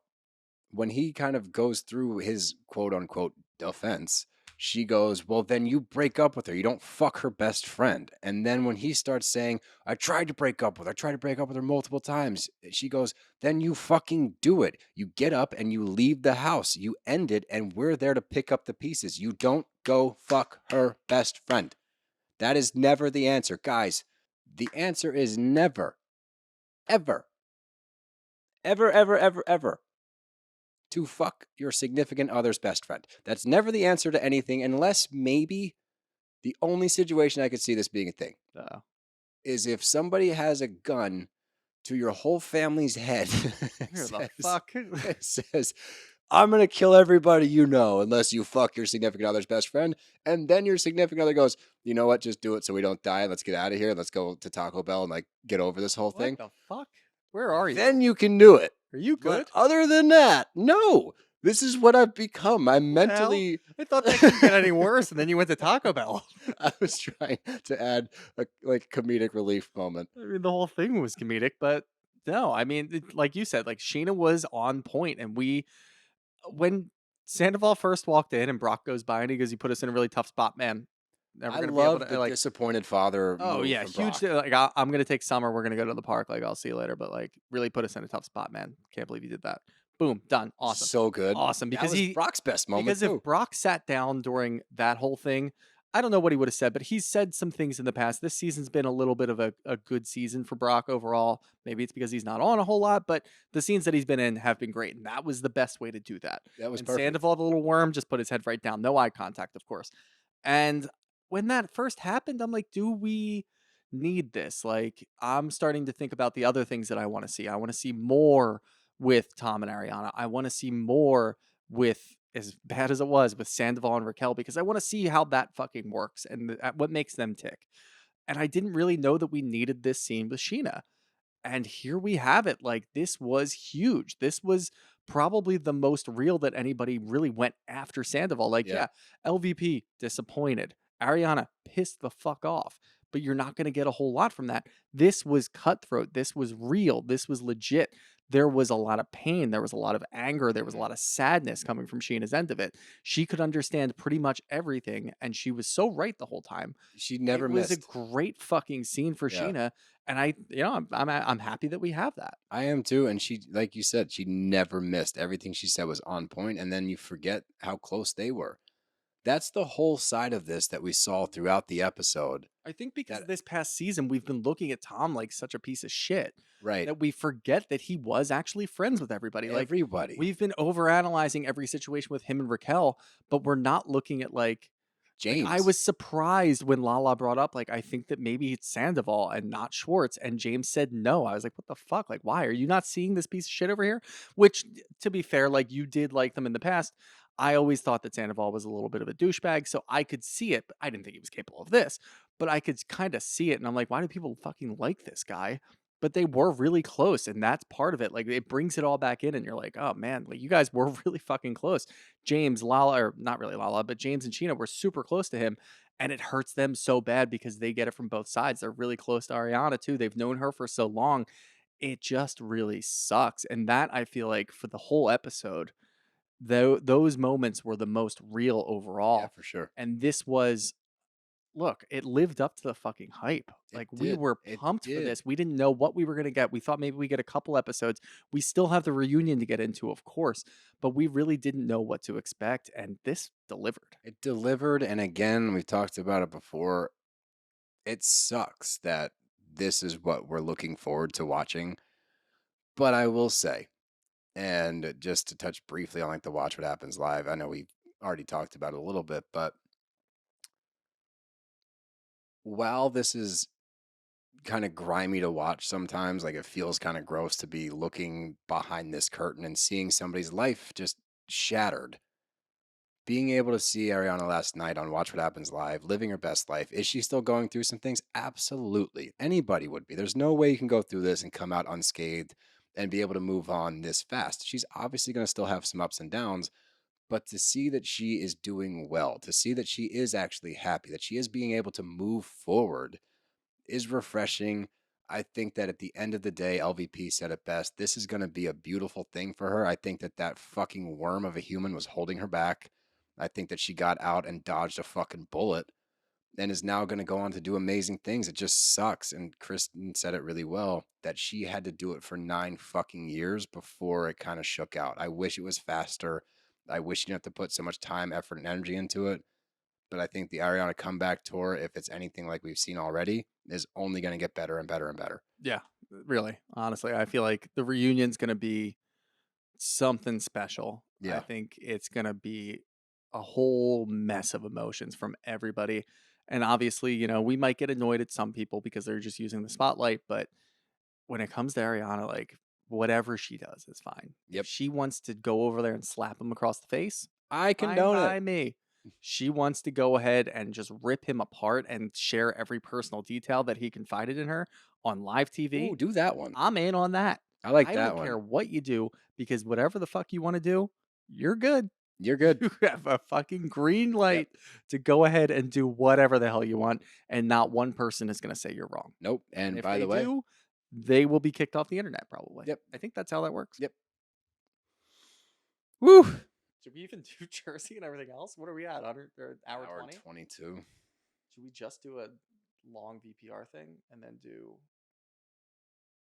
when he kind of goes through his quote unquote defense, she goes, well, then you break up with her. You don't fuck her best friend. And then when he starts saying, I tried to break up with her multiple times, she goes, then you fucking do it. You get up and you leave the house. You end it, and we're there to pick up the pieces. You don't go fuck her best friend. That is never the answer. Guys, the answer is never, ever, ever, ever, ever, ever to fuck your significant other's best friend. That's never the answer to anything, unless maybe the only situation I could see this being a thing is if somebody has a gun to your whole family's head says, I'm going to kill everybody you know unless you fuck your significant other's best friend. And then your significant other goes, you know what, just do it so we don't die. Let's get out of here. Let's go to Taco Bell and like get over this whole thing. What the fuck? Where are you? Then you can do it. Are you good? But other than that, no. This is what I've become. I'm mentally... I thought that couldn't get any worse, and then you went to Taco Bell. I was trying to add a comedic relief moment. I mean, the whole thing was comedic, but no, I mean, like you said, like Scheana was on point, and when Sandoval first walked in and Brock goes by and he goes, you put us in a really tough spot, man. Never I gonna love be able to, the like, disappointed father. oh move yeah, from huge. Brock. Like, I'm gonna take Summer. We're gonna go to the park. Like, I'll see you later. But like, really put us in a tough spot, man. Can't believe you did that. Boom, done. Awesome. So good. Awesome. Because that was Brock's best moment. Because too. if Brock sat down during that whole thing, I don't know what he would have said, but he's said some things in the past. This season's been a little bit of a good season for Brock overall. Maybe it's because he's not on a whole lot, but the scenes that he's been in have been great. And that was the best way to do that. That was and perfect. Sandoval, the little worm, just put his head right down. No eye contact, of course. And when that first happened, I'm like, do we need this? Like, I'm starting to think about the other things that I want to see. I want to see more with Tom and Ariana. I want to see more with, as bad as it was, with Sandoval and Raquel, because I want to see how that fucking works and what makes them tick. And I didn't really know that we needed this scene with Scheana. And here we have it. Like, this was huge. This was probably the most real that anybody really went after Sandoval. Like, yeah, LVP disappointed. Ariana pissed the fuck off. But you're not going to get a whole lot from that. This was cutthroat. This was real. This was legit. There was a lot of pain. There was a lot of anger. There was a lot of sadness coming from Scheana's end of it. She could understand pretty much everything, and she was so right the whole time. She never missed. It was a great fucking scene for Scheana, and I'm happy that we have that. I am too, and she, like you said, she never missed. Everything she said was on point, and then you forget how close they were. That's the whole side of this that we saw throughout the episode. I think because this past season, we've been looking at Tom like such a piece of shit. Right. That we forget that he was actually friends with everybody. Everybody. Like, we've been overanalyzing every situation with him and Raquel, but we're not looking at like James. I was surprised when Lala brought up, like, I think that maybe it's Sandoval and not Schwartz. And James said no. I was like, what the fuck? Like, why? Are you not seeing this piece of shit over here? Which, to be fair, like, you did like them in the past. I always thought that Sandoval was a little bit of a douchebag, so I could see it, but I didn't think he was capable of this. But I could kind of see it, and I'm like, why do people fucking like this guy? But they were really close, and that's part of it. Like it brings it all back in, and you're like, oh man, like you guys were really fucking close. James, Lala, or not really Lala, but James and Scheana were super close to him, and it hurts them so bad because they get it from both sides. They're really close to Ariana too. They've known her for so long. It just really sucks. And that I feel like for the whole episode, though those moments were the most real Yeah, overall. for sure. And this was, look, it lived up to the fucking hype. It Like we did. were It pumped for did. this. We didn't know what we were going to get. We thought maybe we get a couple episodes. We still have the reunion to get into, of course, but we really didn't know what to expect. And this delivered. It delivered, and again, we've talked about it before. It sucks that this is what we're looking forward to watching. But I will say, and just to touch briefly on like the Watch What Happens Live, I know we've already talked about it a little bit, but while this is kind of grimy to watch sometimes, like it feels kind of gross to be looking behind this curtain and seeing somebody's life just shattered. Being able to see Ariana last night on Watch What Happens Live, living her best life, is she still going through some things? Absolutely. Anybody would be. There's no way you can go through this and come out unscathed and be able to move on this fast. She's obviously going to still have some ups and downs, but to see that she is doing well, to see that she is actually happy, that she is being able to move forward is refreshing. I think that at the end of the day, LVP said it best. This is going to be a beautiful thing for her. I think that that fucking worm of a human was holding her back. I think that she got out and dodged a fucking bullet and is now going to go on to do amazing things. It just sucks. And Kristen said it really well that she had to do it for 9 fucking years before it kind of shook out. I wish it was faster. I wish you didn't have to put so much time, effort, and energy into it. But I think the Ariana comeback tour, if it's anything like we've seen already, is only going to get better and better and better. Yeah, really. Honestly, I feel like the reunion's going to be something special. I Yeah. think it's going to be a whole mess of emotions from everybody. And obviously, you know, we might get annoyed at some people because they're just using the spotlight. But when it comes to Ariana, like whatever she does is fine. Yep. If she wants to go over there and slap him across the face, I fine condone by it. me. She wants to go ahead and just rip him apart and share every personal detail that he confided in her on live TV. Ooh, do that one. I'm in on that. I like I that don't one. care what you do because whatever the fuck you want to do, you're good. You're good. You have a fucking green light to go ahead and do whatever the hell you want, and not one person is going to say you're wrong. Nope. And if by they the way, do, they will be kicked off the internet probably. Yep. I think that's how that works. Yep. Woo. Should we even do Jersey and everything else? What are we at? 100 or hour 20? 22. Should we just do a long VPR thing and then do?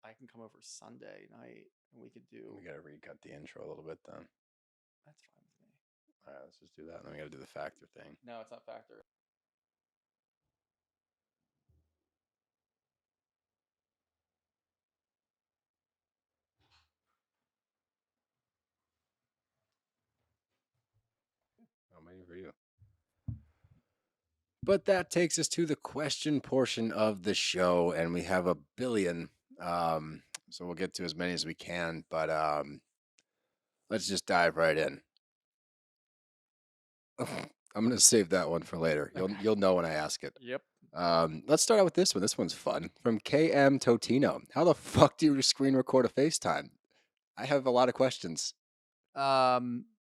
I can come over Sunday night and we could do. We got to recut the intro a little bit then. That's fine with me. All right, let's just do that. And then we got to do the factor thing. No, it's not factor. I'm waiting for you. But that takes us to the question portion of the show, and we have a billion. So we'll get to as many as we can, but let's just dive right in. I'm gonna save that one for later. You'll know when I ask it. Yep. Let's start out with this one. This one's fun. From KM Totino. How the fuck do you screen record a FaceTime? I have a lot of questions.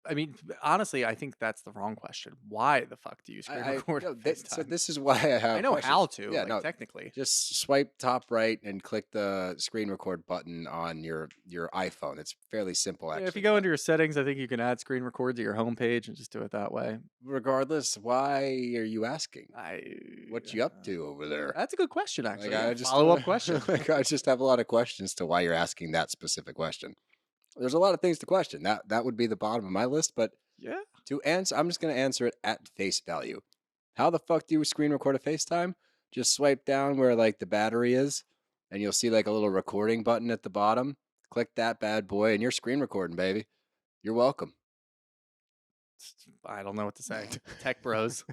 I mean, honestly, I think that's the wrong question. Why the fuck do you screen record? No, a so FaceTime? this is why I have. I know questions. how to. Yeah, like, no, technically. just swipe top right and click the screen record button on your iPhone. It's fairly simple, Yeah, actually. if you go into your settings, I think you can add screen record to your homepage and just do it that way. Regardless, why are you asking? What you up uh, to over there? That's a good question, actually. Like, Yeah, follow-up question. Like, I just have a lot of questions to why you're asking that specific question. There's a lot of things to question. That would be the bottom of my list, but Yeah. to answer, I'm just going to answer it at face value. How the fuck do you screen record a FaceTime? Just swipe down where like the battery is, and you'll see like a little recording button at the bottom. Click that bad boy, and you're screen recording, baby. You're welcome. I don't know what to say. Tech bros.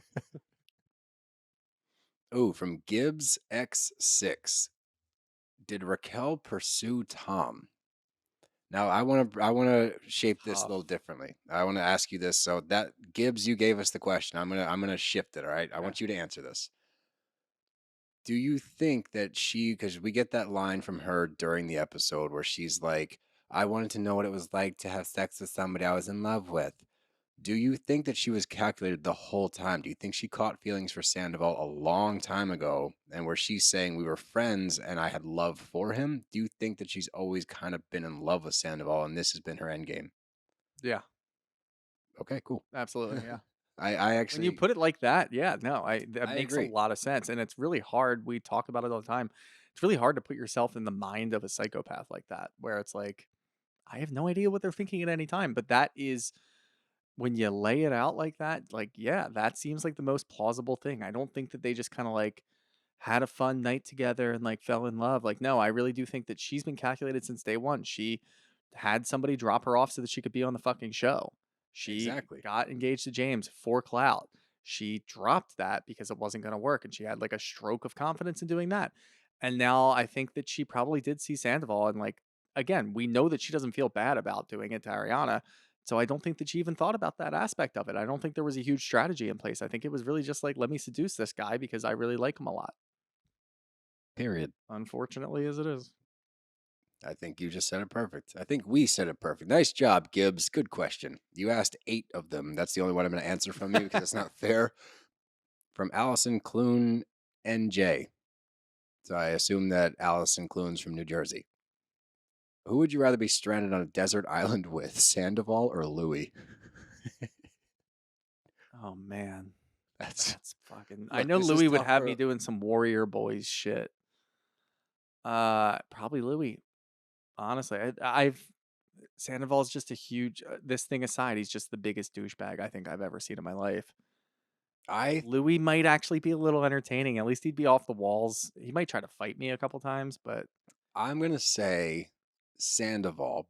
Oh, from Gibbs X6. Did Raquel pursue Tom? Now I want to shape this a Tough. little differently. I want to ask you this. So that Gibbs, you gave us the question. I'm gonna shift it. All right. I want you to answer this. Do you think that because we get that line from her during the episode where she's like, I wanted to know what it was like to have sex with somebody I was in love with. Do you think that she was calculated the whole time? Do you think she caught feelings for Sandoval a long time ago and where she's saying we were friends and I had love for him? Do you think that she's always kind of been in love with Sandoval and this has been her endgame? Yeah, Okay, cool. absolutely. Yeah. I When you actually, put it like that, yeah, no, that I makes a agree. lot of sense. And it's really hard. We talk about it all the time. It's really hard to put yourself in the mind of a psychopath like that, where it's like, I have no idea what they're thinking at any time. But that is when you lay it out like that, like, yeah, that seems like the most plausible thing. I don't think that they just kind of like had a fun night together and like fell in love. Like, no, I really do think that she's been calculated since day one. She had somebody drop her off so that she could be on the fucking show. She Exactly. got engaged to James for clout. She dropped that because it wasn't going to work. And she had like a stroke of confidence in doing that. And now I think that she probably did see Sandoval. And like, again, we know that she doesn't feel bad about doing it to Ariana. So I don't think that she even thought about that aspect of it. I don't think there was a huge strategy in place. I think it was really just like, let me seduce this guy because I really like him a lot. Period. Unfortunately, as it is. I think you just said it perfect. I think we said it perfect. Nice job, Gibbs. Good question. You asked 8 of them. That's the only one I'm going to answer from you because it's not fair. From Allison Clune NJ. So I assume that Allison Clune's from New Jersey. Who would you rather be stranded on a desert island with, Sandoval or Louis? Oh man, That's fucking. I Look, know this is Louis would tough have for- me doing some Warrior Boys shit. Probably Louis. Honestly, I've Sandoval's just a huge. This thing aside, he's just the biggest douchebag I think I've ever seen in my life. Louis might actually be a little entertaining. At least he'd be off the walls. He might try to fight me a couple times, but I'm going to say Sandoval,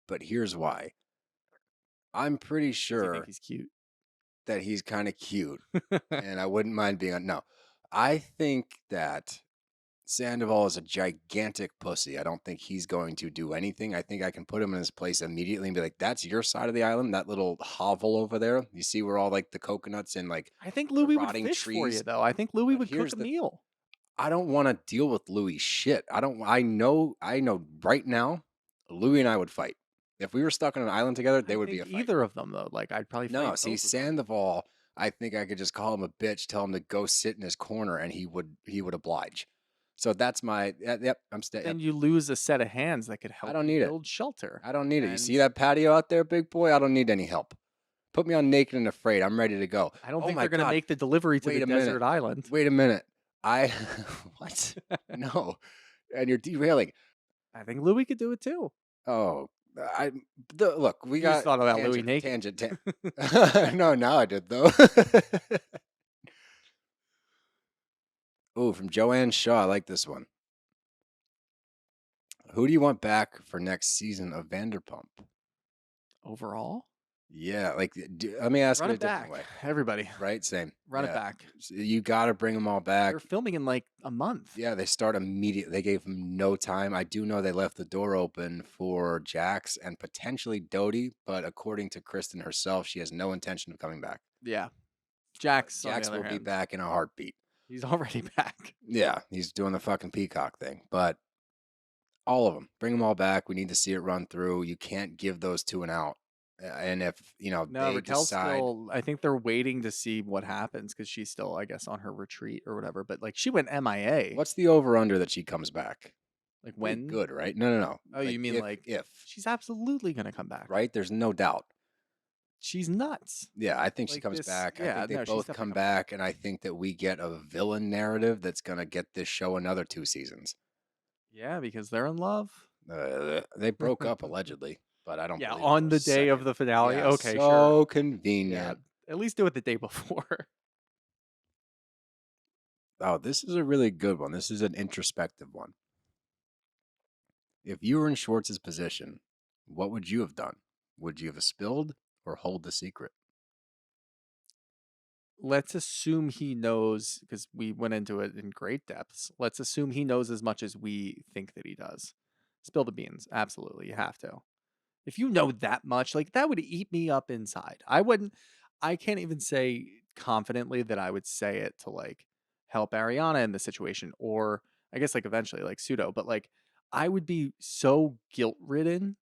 but here's why. I'm pretty does he think sure he's cute? that he's kind of cute, and I wouldn't mind being on. No, I think that Sandoval is a gigantic pussy. I don't think he's going to do anything. I think I can put him in his place immediately and be like, that's your side of the island, that little hovel over there. You see where all like the coconuts and like I think Louis would rotting fish for you trees. though. I think Louis But would cook here's a the- meal. I don't want to deal with Louis shit. I know right now, Louis and I would fight. If we were stuck on an island together, they would be a fight. Either of them though. Like I'd probably No, fight see, both of them. Sandoval, I think I could just call him a bitch, tell him to go sit in his corner, and he would oblige. So that's my yep. I'm staying. Then you lose a set of hands that could help don't you need it. build shelter. I don't need it. You And see that patio out there, big boy? I don't need any help. Put me on Naked and Afraid. I'm ready to go. I don't Oh think my they're going to God. make the delivery to Wait the a minute. desert island. Wait a minute. What? No. And you're derailing. I think Louis could do it too. Oh, look. We You got just thought about Louis naked. tangent. No, now I did though. Oh, from Joanne Shaw. I like this one. Who do you want back for next season of Vanderpump? Overall, Yeah, like let me ask run it a it different back, way. everybody. Right, same. Run Yeah. it back. So you got to bring them all back. They're filming in like a month. Yeah, they start immediately. They gave them no time. I do know they left the door open for Jax and potentially Doute, but according to Kristen herself, she has no intention of coming back. Yeah. Jax on the Jax other will be hand, back in a heartbeat. He's already back. Yeah, he's doing the fucking peacock thing. But all of them, bring them all back. We need to see it run through. You can't give those two an out. And if No, they Raquel's decide, still. I think they're waiting to see what happens because she's still, I guess, on her retreat or whatever. But like, she went MIA. what's the over under that she comes back? Like Pretty when? good, right? No. Oh, you mean if she's absolutely gonna come back? right? There's no doubt. She's nuts. Yeah, I think she Like comes this- back. yeah, I think they no, she's both definitely come coming back, and I think that we get a villain narrative that's gonna get this show another 2 seasons. Yeah, because they're in love. They broke up allegedly, but I don't. Yeah, believe it on for the a day of second. the finale. Yeah, Okay, so sure. Yeah, convenient. at least do it the day before. Oh, this is a really good one. This is an introspective one. If you were in Schwartz's position, what would you have done? Would you have spilled or hold the secret? Let's assume he knows because we went into it in great depths. Let's assume he knows as much as we think that he does. Spill the beans. Absolutely. You have to. If you know that much, like that would eat me up inside. I can't even say confidently that I would say it to like help Ariana in the situation or I guess like eventually like pseudo, but like I would be so guilt ridden,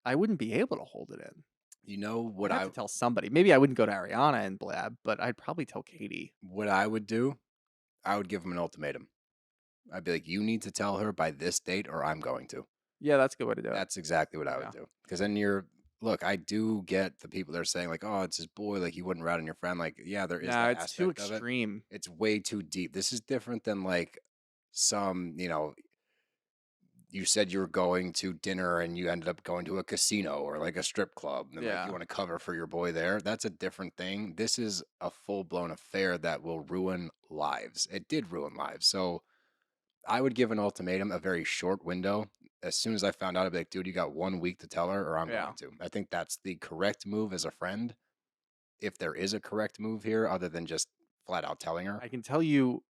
I wouldn't be able to hold it in. You know what I'd have to tell somebody. Maybe I wouldn't go to Ariana and blab, but I'd probably tell Katie. what I would do? I would give him an ultimatum. I'd be like, you need to tell her by this date or I'm going to. Yeah, that's a good way to do it. That's exactly what I would do. Because then look, I do get the people that are saying like, oh, it's his boy, like he wouldn't rat on your friend. Like, yeah, there is that it's too aspect of it. extreme. It's way too deep. This is different than like some, you said you were going to dinner and you ended up going to a casino or like a strip club and like you want to cover for your boy there. That's a different thing. This is a full-blown affair that will ruin lives. It did ruin lives. So I would give an ultimatum, a very short window. As soon as I found out, I'd be like, dude, you got 1 week to tell her or I'm going to. I think that's the correct move as a friend. If there is a correct move here other than just flat out telling her. I can tell you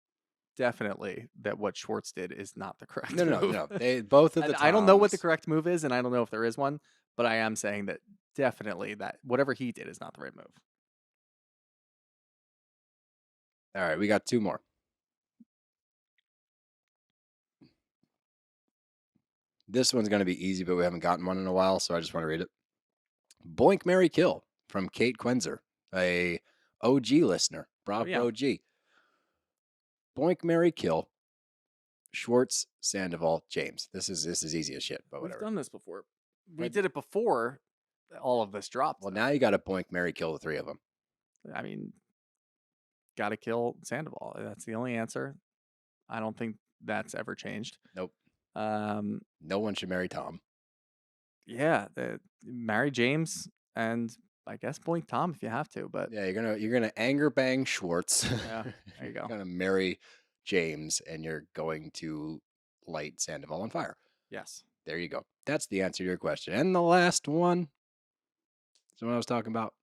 definitely that what Schwartz did is not the correct No. move. They both of the times, I don't know what the correct move is, and I don't know if there is one, but I am saying that definitely that whatever he did is not the right move. All right, we got 2 more. This one's going to be easy, but we haven't gotten one in a while, so I just want to read it. Boink, Marry, Kill from Kate Quenzer, a OG listener, Bravo OG. Boink, Marry, Kill, Schwartz, Sandoval, James. This is easy as shit, but whatever. We've done this before. We did it before all of this dropped. Well, now you got to boink, marry, kill the 3 of them. I mean, got to kill Sandoval. That's the only answer. I don't think that's ever changed. Nope. No one should marry Tom. Yeah, marry James and I guess boink Tom if you have to. But yeah, you're gonna anger bang Schwartz. Yeah, there you go. You're gonna marry James, and you're going to light Sandoval on fire. Yes. There you go. That's the answer to your question. And the last one is what I was talking about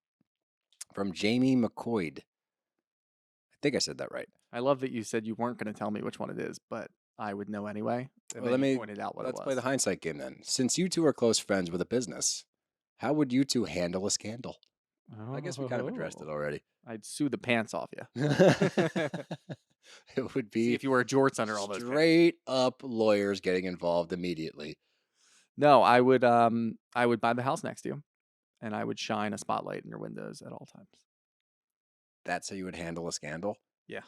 from Jamie McCoy. I think I said that right. I love that you said you weren't going to tell me which one it is, but I would know anyway. Well, let's play the hindsight game then. Since you two are close friends with a business, how would you two handle a scandal? I guess we kind of addressed it already. I'd sue the pants off you. It would be see if you were jorts under all those straight up lawyers getting involved immediately. No, I would buy the house next to you, and I would shine a spotlight in your windows at all times. That's how you would handle a scandal? Yeah.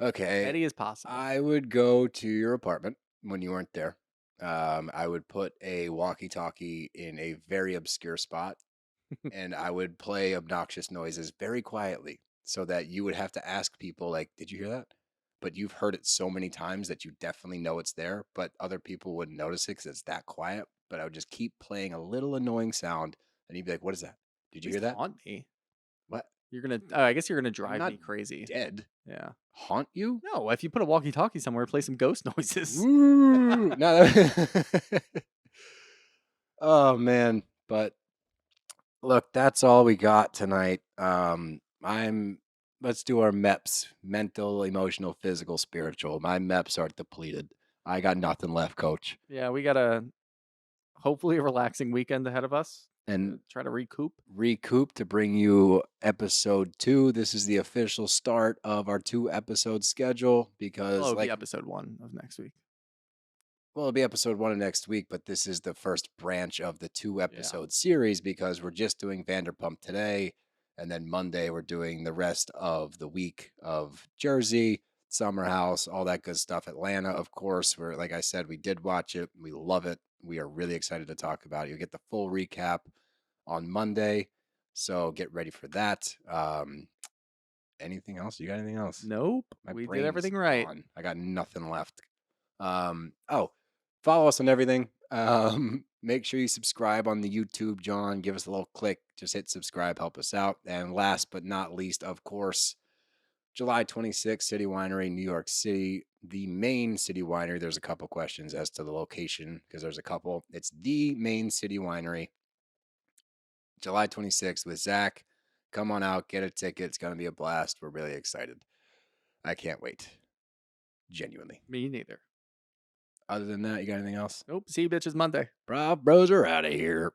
Okay. Petty as possible. I would go to your apartment when you weren't there. I would put a walkie-talkie in a very obscure spot, and I would play obnoxious noises very quietly so that you would have to ask people, like, did you hear that? But you've heard it so many times that you definitely know it's there, but other people wouldn't notice it because it's that quiet. But I would just keep playing a little annoying sound, and you'd be like, what is that? Did you hear that? Haunt me. What? You're going to, I guess you're going to drive me crazy. Dead. Yeah. Haunt you? No, if you put a walkie-talkie somewhere, play some ghost noises. Ooh, no. Oh, man. But look, that's all we got tonight. Let's do our MEPs, mental, emotional, physical, spiritual. My MEPs are depleted. I got nothing left, coach. Yeah, we got hopefully a relaxing weekend ahead of us. And try to recoup to bring you episode 2. This is the official start of our 2-episode schedule because it'll be episode 1 of next week. Well, it'll be episode 1 of next week, but this is the first branch of the 2-episode series because we're just doing Vanderpump today, and then Monday we're doing the rest of the week of Jersey, Summer House, all that good stuff. Atlanta, of course. We're, like I said, we did watch it. We love it. We are really excited to talk about it. You'll get the full recap on Monday, so get ready for that. Anything else? You got anything else? Nope. We did everything right. I got nothing left. Follow us on everything. Make sure you subscribe on the YouTube, John. Give us a little click. Just hit subscribe. Help us out. And last but not least, of course, July 26th, City Winery, New York City, the main City Winery. There's a couple questions as to the location because there's a couple. It's the main City Winery, July 26th with Zach. Come on out, get a ticket. It's going to be a blast. We're really excited. I can't wait. Genuinely. Me neither. Other than that, you got anything else? Nope. See you bitches Monday. BravBros are out of here.